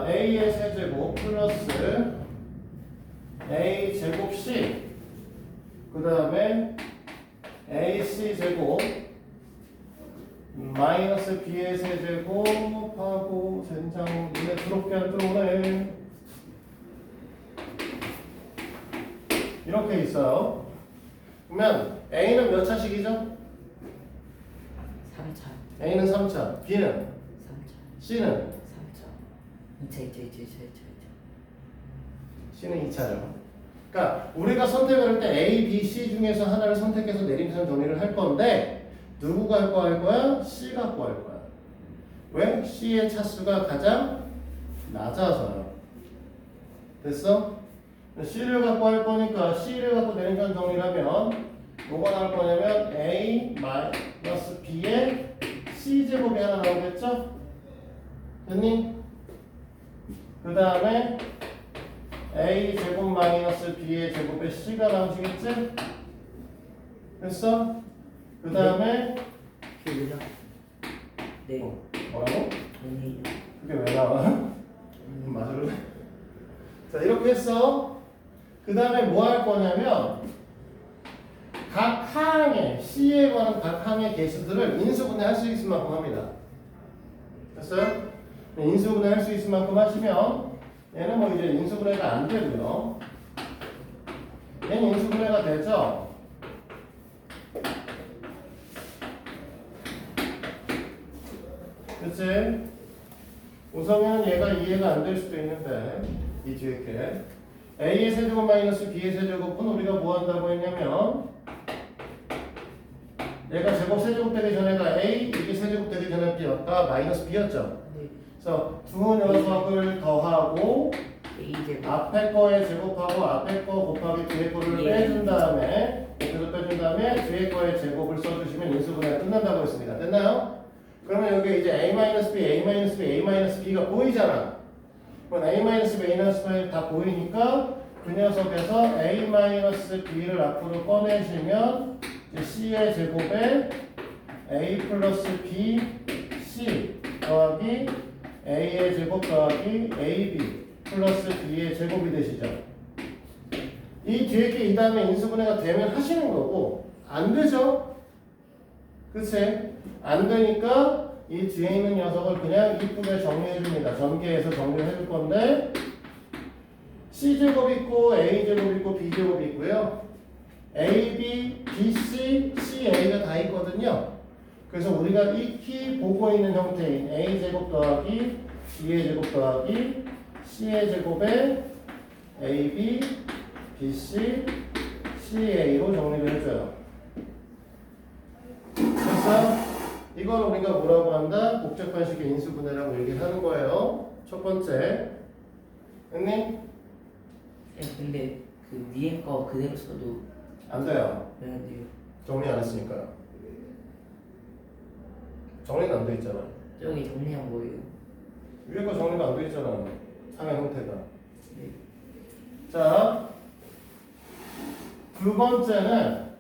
a의 세제곱 플러스 a 제곱 c 그 다음에 ac 제곱 마이너스 b의 세제곱하고 젠장 눈에 더럽게 안 들어오네. 이렇게 있어요. 그러면 a는 몇 차식이죠? 3차. a는 3차, b는 3차. c는 3차. 2차. C는 2차죠. 그러니까 우리가 선택을 할 때 A, B, C 중에서 하나를 선택해서 내림차선 정리를 할 건데 누구 갖고 할 거야? C 갖고 할 거야. 왜? C의 차수가 가장 낮아서요. 됐어? C를 갖고 할 거니까 C를 갖고 내림차선 정리를 하면 뭐가 나올 거냐면 A 마이너스 B의 C제곱이 하나 나오겠죠? 됐니? 그 다음에 a 제곱 마이너스 b의 제곱의 c가 나오시겠지? 됐어? 그 다음에 그죠? 네. 뭐라고? 아니. 그게 왜 나와? 맞을래? 자 이렇게 했어. 그 다음에 뭐 할 거냐면 각 항의 c에 관한 각 항의 개수들을 인수분해 할 수 있을 만큼 합니다. 됐어요? 인수분해 할 수 있을 만큼 하시면 얘는 뭐 이제 인수분해가 안 되고요. 얘는 인수분해가 되죠. 그치? 우선은 얘가 이해가 안 될 수도 있는데 이 뒤에 게 a의 세제곱 마이너스 b의 세제곱은 우리가 뭐 한다고 했냐면 얘가 제곱 세제곱 되기 전에가 a, 이게 세제곱 되기 전에 b였다 마이너스 b였죠. 네. 그래서 두 녀석을 더하고 A제곱. 앞에 거에 제곱하고 앞에 거 곱하기 뒤에 거를 예. 빼준 다음에 곱해서 빼준 다음에 뒤에 거에 제곱을 써주시면 인수분해가 끝난다고 했습니다. 됐나요? 그러면 여기 이제 a-b, a-b, a-b가 보이잖아. 그럼 a-b, a-b 다 보이니까 그 녀석에서 a-b를 앞으로 꺼내시면 이제 c의 제곱에 a 플러스 b, c 더하기 a의 제곱 더하기 ab 플러스 b의 제곱이 되시죠. 이 뒤에 게 이 다음에 인수분해가 되면 하시는 거고 안 되죠. 그치? 안 되니까 이 뒤에 있는 녀석을 그냥 이쁘게 정리해 줍니다. 전개해서 정리를 해줄 건데 c제곱 있고 a제곱 있고 b제곱이 있고요. ab, bc, ca가 다 있거든요. 그래서 우리가 익히 보고 있는 형태인 a제곱 더하기 b의 제곱 더하기 c의 제곱에 ab, bc, ca로 정리를 해줘요. 그래서 이걸 우리가 뭐라고 한다? 복잡한식의 인수분해라고 얘기를 하는 거예요. 첫 번째. 됐니? 네, 근데 그 위에 거 그대로 써도 안 돼요. 왜 안 돼요? 정리 안 했으니까요. 정리는 안 돼 있잖아. 저기 정리한 거예요. 위에 거 정리가 안 돼 있잖아. 상의 형태가. 네. 자, 두 번째는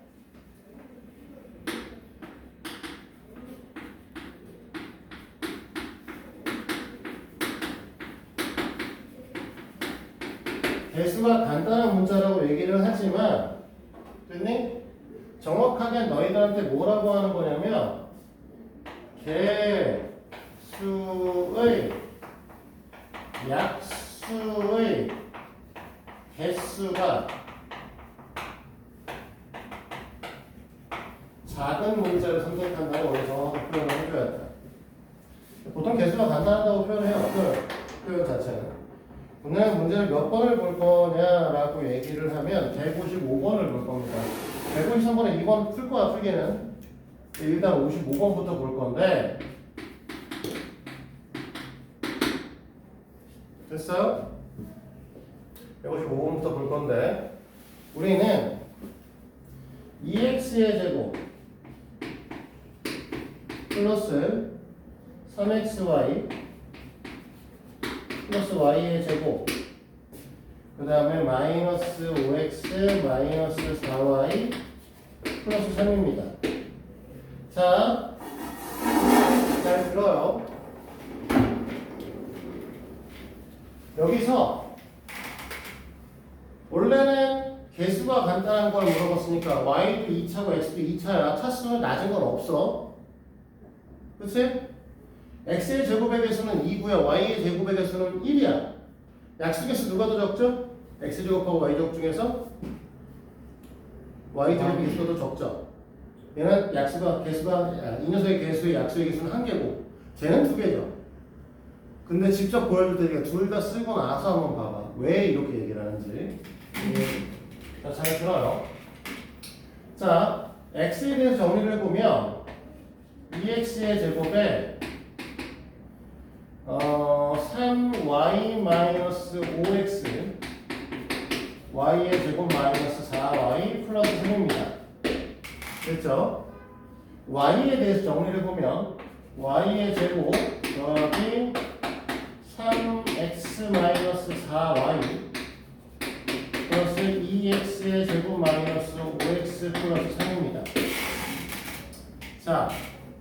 개수가 간단한 문자라고 얘기를 하지만 됐니? 정확하게 너희들한테 뭐라고 하는 거냐면 개수의 약수의 개수가 작은 문자를 선택한다고 원래 정확하게 표현을 해줘야 돼. 보통 개수가 간단하다고 표현해요. 표현 자체는. 오늘 문제를 몇 번을 볼 거냐라고 얘기를 하면 155번을 볼 겁니다. 153번에 2번 풀 거야, 풀기는. 일단 55번부터 볼 건데. 됐어요? 155번부터 볼 건데. 우리는 2x의 제곱 플러스 3xy 플러스 y의 제곱 그 다음에 마이너스 5x 마이너스 4y 플러스 3입니다. 자, 잘 들어요. 여기서 원래는 개수가 간단한 걸 물어봤으니까 y도 2차고 x도 2차야. 차수는 낮은 건 없어. 그치? x의 제곱의 개수는 2고요. y의 제곱의 개수는 1이야. 약수개수 누가 더 적죠? x 제곱하고 y 제곱 중에서 y 제곱의 개수가 더 적죠. 얘는 개수가 이 녀석의 개수의 약수의 개수는 1개고 쟤는 2개죠. 근데 직접 보여줄 테니까 둘 다 쓰고 나서 한번 봐봐. 왜 이렇게 얘기를 하는지. 자, 잘 들어요. 자, x에 대해서 정리를 해보면 2x의 제곱에 3y-5x y의 제곱 마이너스 4y 플러스 3입니다. 됐죠? y에 대해서 정리를 해보면 y의 제곱 더하기 3x 마이너스 4y 플러스 2x의 제곱 마이너스 5x 플러스 3입니다. 자,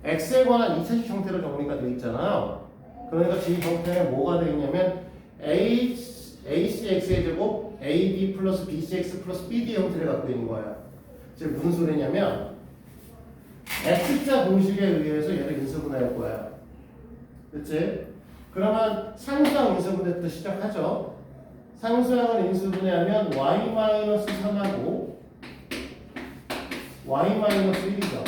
x에 관한 2차식 형태로 정리가 되어 있잖아요. 그러니까 지금 형태는 뭐가 되어 있냐면 acx의 제곱 ab 플러스 bcx 플러스 bd 형태를 갖고 있는 거예요. 즉 무슨 소리냐면 x자 공식에 의해서 얘를 인수분해할 거예요. 그치? 그러면 상수항 인수분해부터 시작하죠. 상수항을 인수분해하면 y-3하고 y-1이죠.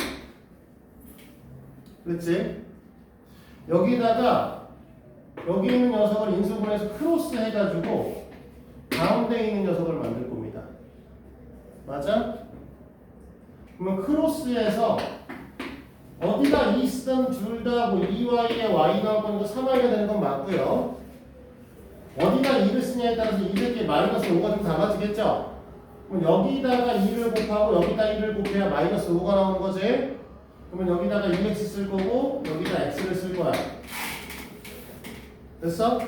그렇지? 여기다가 여기 있는 녀석을 인수분해해서 크로스 해가지고 가운데 있는 녀석을 만들 겁니다. 맞아? 그러면 크로스해서 어디가 2 쓰던 둘 다 뭐 2y에 y 나올 거니까 3y가 되는 건 맞고요. 어디가 2를 쓰냐에 따라서 2개 마이너스 5가 좀 달라지겠죠? 그럼 여기다가 2를 곱하고 여기다 1을 곱해야 마이너스 5가 나오는 거지? 그러면 여기다가 2x 쓸 거고 여기다 x를 쓸 거야. 됐어?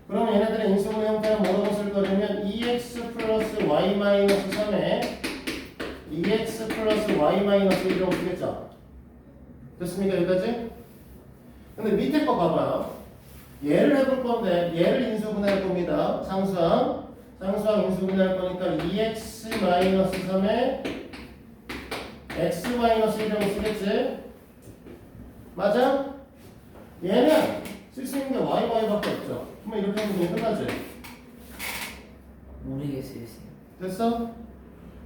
그럼 얘네들의 인수분해 형태는 뭐라고 쓸 거냐면 2x 플러스 y 마이너스 3에 2x 플러스 y 마이너스 1이라고 쓰겠죠? 됐습니까? 여기까지? 근데 밑에 거 봐봐요. 얘를 해볼 건데 얘를 인수분해할 겁니다. 상수항 인수분해할 거니까 2x 마이너스 3에 x 마이너스 1이라고 쓰겠지? 맞아? 얘는 쓸 수 있는 게 y밖에 없죠. 그러면 이렇게 하면 그냥 끝나지? 모르겠어요. 됐어?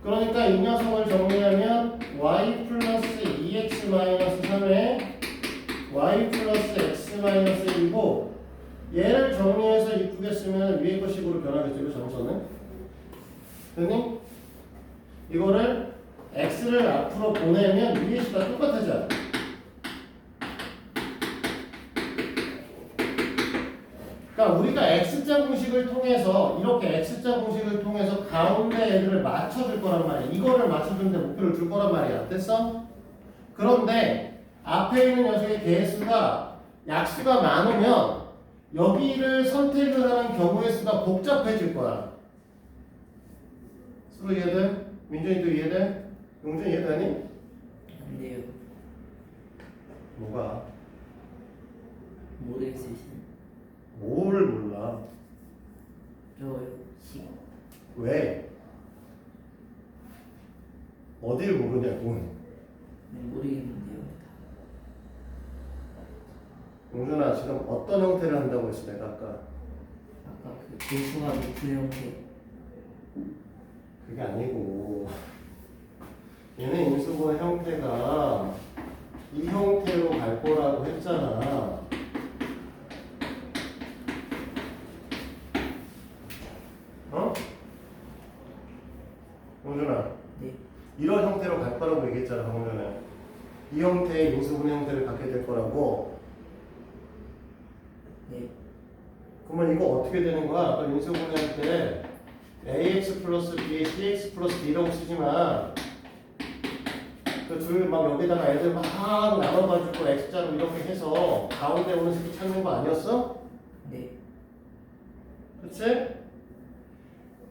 그러니까 이 녀석을 정리하면 y 플러스 2x 마이너스 3에 y 플러스 x 마이너스 1이고 얘를 정리해서 이쁘게 쓰면 위에 것식으로 변하겠죠. 정선은. 됐니? 이거를 x를 앞으로 보내면 위에 수가 똑같아져. 그러니까 우리가 x자 공식을 통해서 이렇게 x자 공식을 통해서 가운데 애들을 맞춰줄 거란 말이야. 이거를 맞춰주는데 목표를 줄 거란 말이야. 됐어? 그런데 앞에 있는 녀석의 개수가 약수가 많으면 여기를 선택을 하는 경우의 수가 복잡해질 거야. 서로 이해돼? 민준이도 이해돼? 용준 이해되니? 안 돼요. 뭐가? 모르겠어요. 씨. 뭐를 몰라? 저요. 시. 왜? 어딜 모르냐고. 네, 모르겠는데요. 용준아 지금 어떤 형태를 한다고 했어 내가 아까? 아까 그 개수가 높은 형태. 그게 아니고 얘네 인수분해 형태가 이 형태로 갈 거라고 했잖아. 어? 용준아 네. 이런 형태로 갈 거라고 얘기했잖아 방금 전에. 이 형태의 인수분해 형태를 갖게 될 거라고. 네. 그러면 이거 어떻게 되는 거야? 아까 인수분해할 때 ax 플러스 b에 cx 플러스 d라고 쓰지만 그 둘 막 여기다가 애들 막 나눠가지고 x자로 이렇게 해서 가운데 오는 새끼 찾는 거 아니었어? 네. 그치?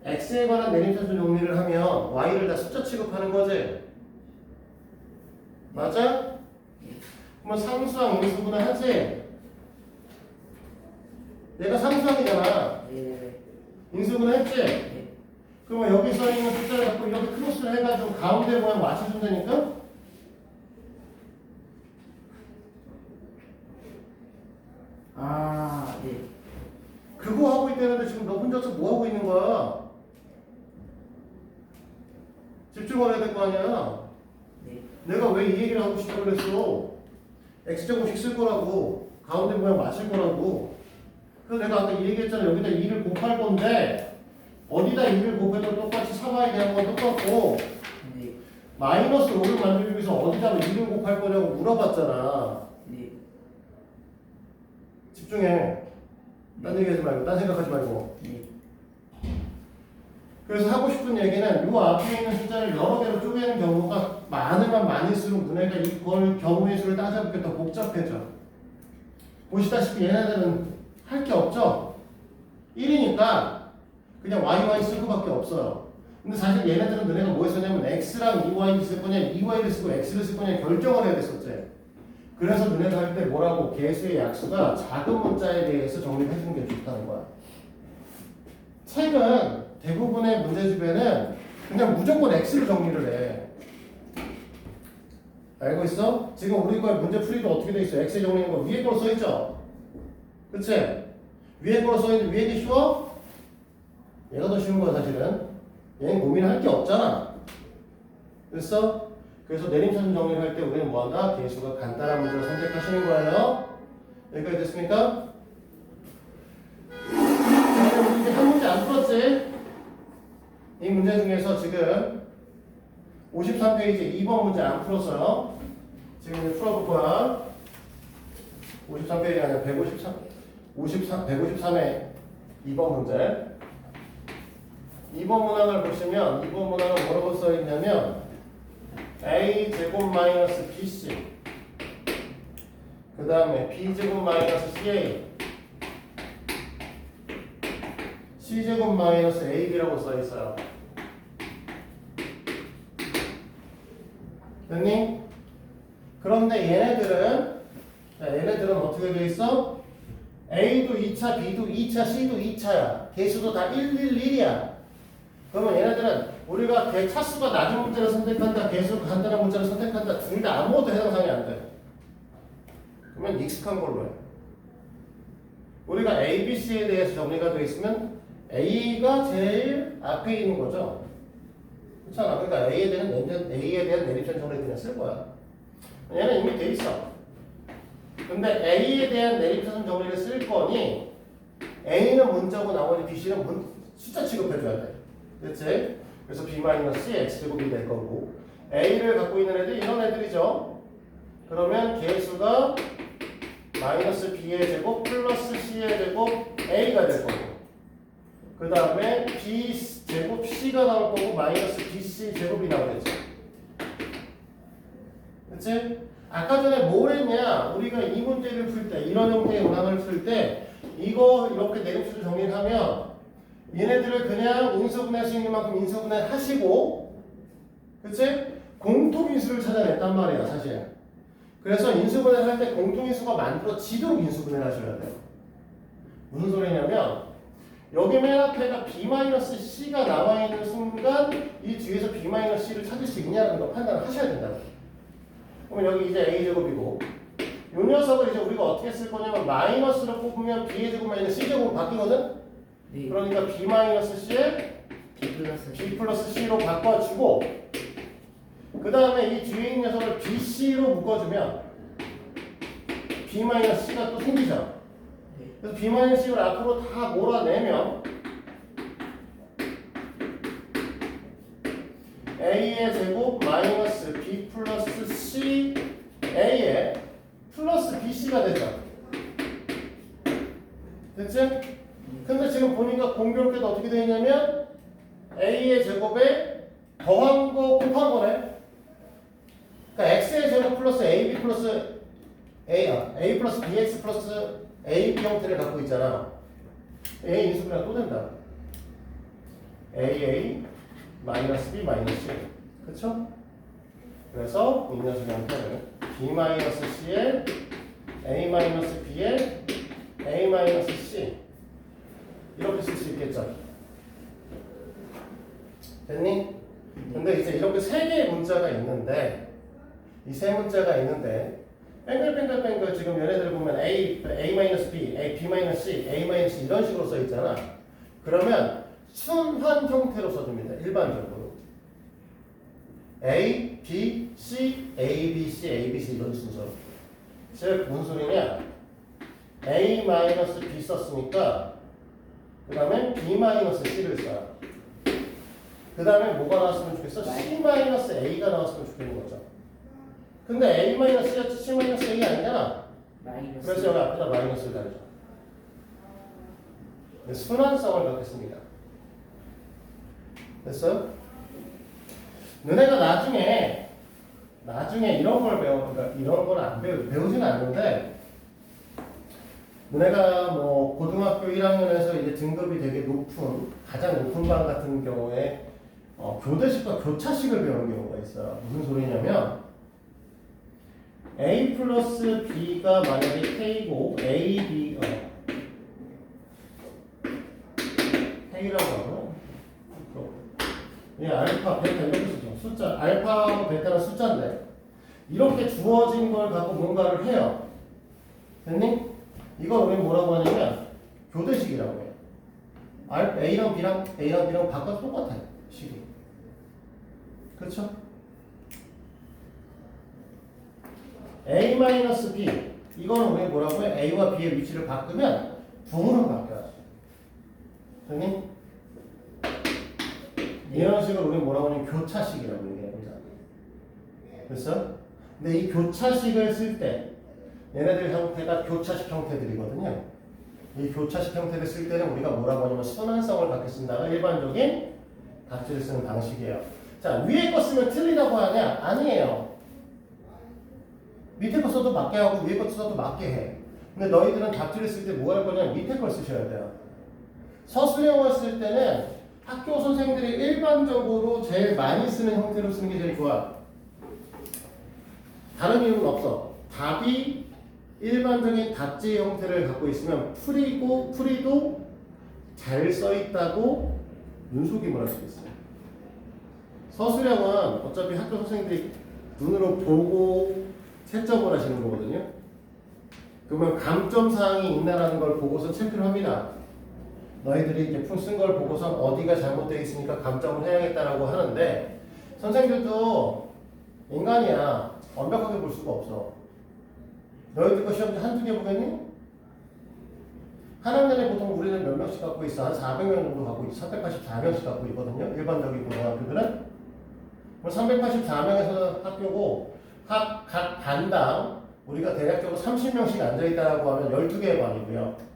x에 관한 내림차순 정리를 하면 y를 다 숫자 취급하는 거지? 맞아? 그러면 상수항 인수분해 하지? 얘가 상수항이잖아. 네. 인수분해 했지? 네. 그러면 여기 써 있는 숫자를 갖고 이렇게 크로스를 해가지고 가운데 모양 맞춰준다니까? 아, 네. 그거 하고 있다는데 지금 너 혼자서 뭐 하고 있는 거야? 집중을 해야 될 거 아니야? 네. 내가 왜 이 얘기를 하고 싶다고 그랬어? x제곱씩 쓸 거라고 가운데 모양 맞출 거라고. 그래서 내가 아까 이 얘기했잖아. 여기다 2를 곱할 건데 어디다 2를 곱해도 똑같이 3y 되는 건 똑같고 네. 마이너스 5를 만들기 위해서 어디다가 2를 곱할 거냐고 물어봤잖아. 네. 집중해. 딴 얘기하지 말고 딴 생각하지 말고. 네. 그래서 하고 싶은 얘기는 요 앞에 있는 숫자를 여러 개로 쪼개는 경우가 많으면 많을수록 너네가 이걸 경우의 수를 따져보게 더 복잡해져. 보시다시피 얘네들은 할 게 없죠? 1이니까 그냥 YY 쓸 수밖에 없어요. 근데 사실 얘네들은 너네가 뭐 했었냐면 X랑 2Y를 쓸 거냐 2Y를 쓰고 X를 쓸 거냐 결정을 해야 됐었지. 그래서 너네가 할 때 뭐라고 개수의 약수가 작은 문자에 대해서 정리를 해주는 게 좋다는 거야. 책은 대부분의 문제집에는 그냥 무조건 X를 정리를 해. 알고 있어? 지금 우리 거 문제 풀이도 어떻게 돼 있어? X 정리하는 거 위에 거로 써 있죠? 그치? 위에 거로 써 있는데 위에 게 쉬워? 얘가 더 쉬운 거야 사실은. 얘는 고민할 게 없잖아. 됐어? 그래서 내림차순 정리를 할 때 우리는 뭐한다? 개수가 간단한 문제를 선택하시는 거예요. 여기까지 됐습니까? 자, 우리 이제 한 문제 안 풀었지? 이 문제 중에서 지금 53페이지 2번 문제 안 풀었어요. 지금 이제 풀어볼 거야. 53페이지 아니라 153의 2번 문제. 2번 문항을 보시면 2번 문항은 뭐라고 써 있냐면 a 제곱 마이너스 bc 그 다음에 b 제곱 마이너스 ca c 제곱 마이너스 ab라고 써 있어요. 됐니? 그런데 얘네들은 어떻게 돼 있어? a도 2차, b도 2차, c도 2차야. 개수도 다 111이야. 그러면 얘네들은 우리가 차수가 낮은 문자를 선택한다, 개수가 간단한 문자를 선택한다, 둘 다 아무것도 해당 사항이 안 돼. 그러면 익숙한 걸로 해. 우리가 A, B, C에 대해서 정리가 되어 있으면 A가 제일 앞에 있는 거죠. 그렇잖아. 그러니까 A에 대한 내림차순 정리 그냥 쓸 거야. 얘는 이미 돼 있어. 근데 A에 대한 내림차순 정리를 쓸 거니 A는 문자고 나머지 BC는 숫자 취급해줘야 돼. 그렇지? 그래서 B-C X제곱이 될 거고 A를 갖고 있는 애들이 이런 애들이죠. 그러면 개수가 마이너스 B의 제곱 플러스 C의 제곱 A가 될 거고 그 다음에 B 제곱 C가 나올 거고 마이너스 BC 제곱이 나오겠죠. 그치? 아까 전에 뭘 했냐? 우리가 이 문제를 풀 때, 이런 형태의 문항을 풀 때 이거 이렇게 내림수를 정리를 하면 얘네들을 그냥 인수분해할 수 있는 만큼 인수분해 하시고, 그치? 공통인수를 찾아냈단 말이야, 사실. 그래서 인수분해를 할 때 공통인수가 만들어지도록 인수분해를 하셔야 돼요. 무슨 소리냐면, 여기 맨 앞에가 B-C가 나와 있는 순간 이 뒤에서 B-C를 찾을 수 있냐는 거 판단을 하셔야 된다고. 그러면 여기 이제 A제곱이고, 이 녀석을 이제 우리가 어떻게 쓸 거냐면 마이너스로 뽑으면 B의 제곱 마이너스 C제곱 바뀌거든? 네. 그러니까 B-C에 B 플러스 B 플러스 C로 바꿔주고, 그 다음에 이 뒤에 있는 녀석을 BC로 묶어주면 B-C가 또 생기죠. 네. 그래서 B-C를 앞으로 다 몰아내면 A의 제곱 마이너스 B 플러스 C A의 플러스 BC가 되죠. 됐지? 근데 지금 보니까 공교롭게도 어떻게 되어 있냐면 A의 제곱에 더한 거 곱한 거네. 그러니까 X의 제곱 플러스 AB 플러스 A 플러스 BX 플러스 AB 형태를 갖고 있잖아. A 인수분해가 또 된다. AA 마이너스 B 마이너스 C. 그쵸? 그래서 이 녀석 형태는 B 마이너스 C에 A 마이너스 B에 A 마이너스 C 이렇게 쓸 수 있겠죠. 됐니? 근데 이제 이렇게 세 개의 문자가 있는데 이 세 문자가 있는데 뱅글뱅글뱅글 지금 얘네들 보면 A 마이너스 B, B 마이너스 C, A 마이너스 C 이런 식으로 써 있잖아. 그러면 순환 형태로 써줍니다. 일반적으로 A, B, C, A, B, C, A, B, C 이런 순서로. 즉 무슨 소리냐? A 마이너스 B 썼으니까 그 다음에 B 마이너스 C를 써. 그 다음에 뭐가 나왔으면 좋겠어? C 마이너스 A가 나왔으면 좋겠는 거죠. 근데 A 마이너스 C가 C 마이너스 A 아니잖아. 마이너스 그래서 여기 앞에다 마이너스를 달죠. 순환성을 갖겠습니다. 됐어요? 너네가 나중에 이런 걸 그러니까 이런 걸 안 배우지는 않는데, 너네가 뭐 고등학교 1학년에서 이제 등급이 되게 높은 가장 높은 반 같은 경우에 교대식과 교차식을 배우는 경우가 있어요. 무슨 소리냐면 A 플러스 B가 만약에 K고 A, B, K라고 하고 이 알파, 베타 이렇게 쓰죠. 숫자, 알파하고 베타는 숫자인데 이렇게 주어진 걸 갖고 뭔가를 해요. 됐니? 이걸 우리 뭐라고 하냐면 교대식이라고 해요. A랑 B랑 바꿔도 똑같아요. 식이. 그렇죠? A-B 이거는 우리 뭐라고 해요? A와 B의 위치를 바꾸면 부호는 바뀌어요. 됐니? 이런 식으로 우리 뭐라고 하냐면 교차식이라고 얘기합니다. 됐어? 근데 이 교차식을 쓸 때 얘네들 형태가 교차식 형태들이거든요. 이 교차식 형태를 쓸 때는 우리가 뭐라고 하냐면 순환성을 갖게 쓴다가 일반적인 답지를 쓰는 방식이에요. 자, 위에 거 쓰면 틀리다고 하냐? 아니에요. 밑에 거 써도 맞게 하고 위에 거 써도 맞게 해. 근데 너희들은 답지를 쓸 때 뭐 할 거냐? 밑에 걸 쓰셔야 돼요. 서술형을 쓸 때는 학교 선생님들이 일반적으로 제일 많이 쓰는 형태로 쓰는 게 제일 좋아. 다른 이유는 없어. 답이 일반적인 답지 형태를 갖고 있으면 풀이도 잘 써있다고 눈속임을 할 수 있어요. 서술형은 어차피 학교 선생님들이 눈으로 보고 채점을 하시는 거거든요. 그러면 감점사항이 있나라는 걸 보고서 체크를 합니다. 너희들이 이제 쓴 걸 보고서 어디가 잘못되어 있으니까 감점을 해야겠다라고 하는데 선생님들도 인간이야. 완벽하게 볼 수가 없어. 너희들 거 시험지 한두 개 보겠니? 한 학년에 보통 우리는 몇 명씩 갖고 있어? 한 400명 정도 갖고 있어. 384명씩 갖고 있거든요. 일반적인 고등학교들은. 384명에서 학교고 각 반당 우리가 대략적으로 30명씩 앉아있다고 하면 12개의 반이고요.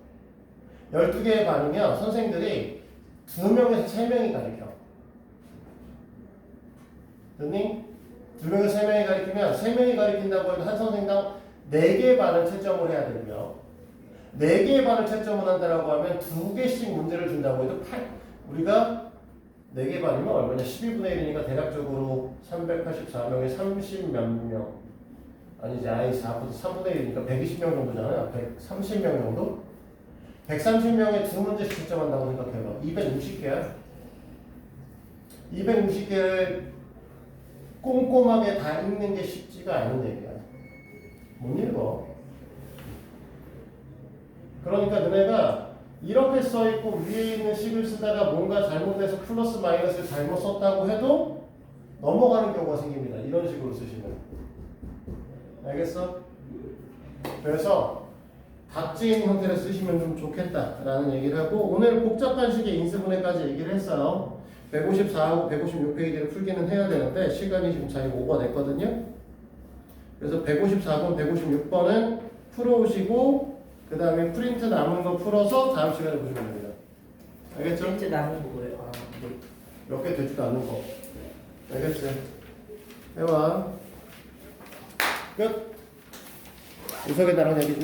12개의 반이면 선생님들이 2명에서 3명이 가르쳐. 됐니? 2명에서 3명이 가르치면 3명이 가르친다고 해도 한 선생당 4개의 반을 채점을 해야 되고요. 4개의 반을 채점을 한다고 하면 2개씩 문제를 준다고 해도 우리가 4개 반이면 얼마냐? 12분의 1이니까 대략적으로 384명에 30 몇 명. 아니지, 아이 3분의 1이니까 120명 정도잖아요. 130명 정도? 130명에 두 문제씩 채점한다고 생각해봐. 260개야. 260개를 꼼꼼하게 다 읽는 게 쉽지가 않은 얘기야. 못 읽어. 그러니까 너네가 이렇게 써있고 위에 있는 식을 쓰다가 뭔가 잘못돼서 플러스 마이너스를 잘못 썼다고 해도 넘어가는 경우가 생깁니다. 이런 식으로 쓰시면. 알겠어? 그래서 닥지인 형태를 쓰시면 좀 좋겠다라는 얘기를 하고, 오늘 복잡한 식의 인수분해까지 얘기를 했어요. 154하고 156페이지를 풀기는 해야 되는데 시간이 지금 저희가 오버됐거든요. 그래서 154번, 156번은 풀어오시고 그 다음에 프린트 남은 거 풀어서 다음 시간에 보시면 됩니다. 알겠죠? 진짜 남은 거 뭐예요? 아, 네. 몇 개 되지도 않는 거. 알겠지? 해봐. 끝. 우석이 나랑 얘기 좀 해.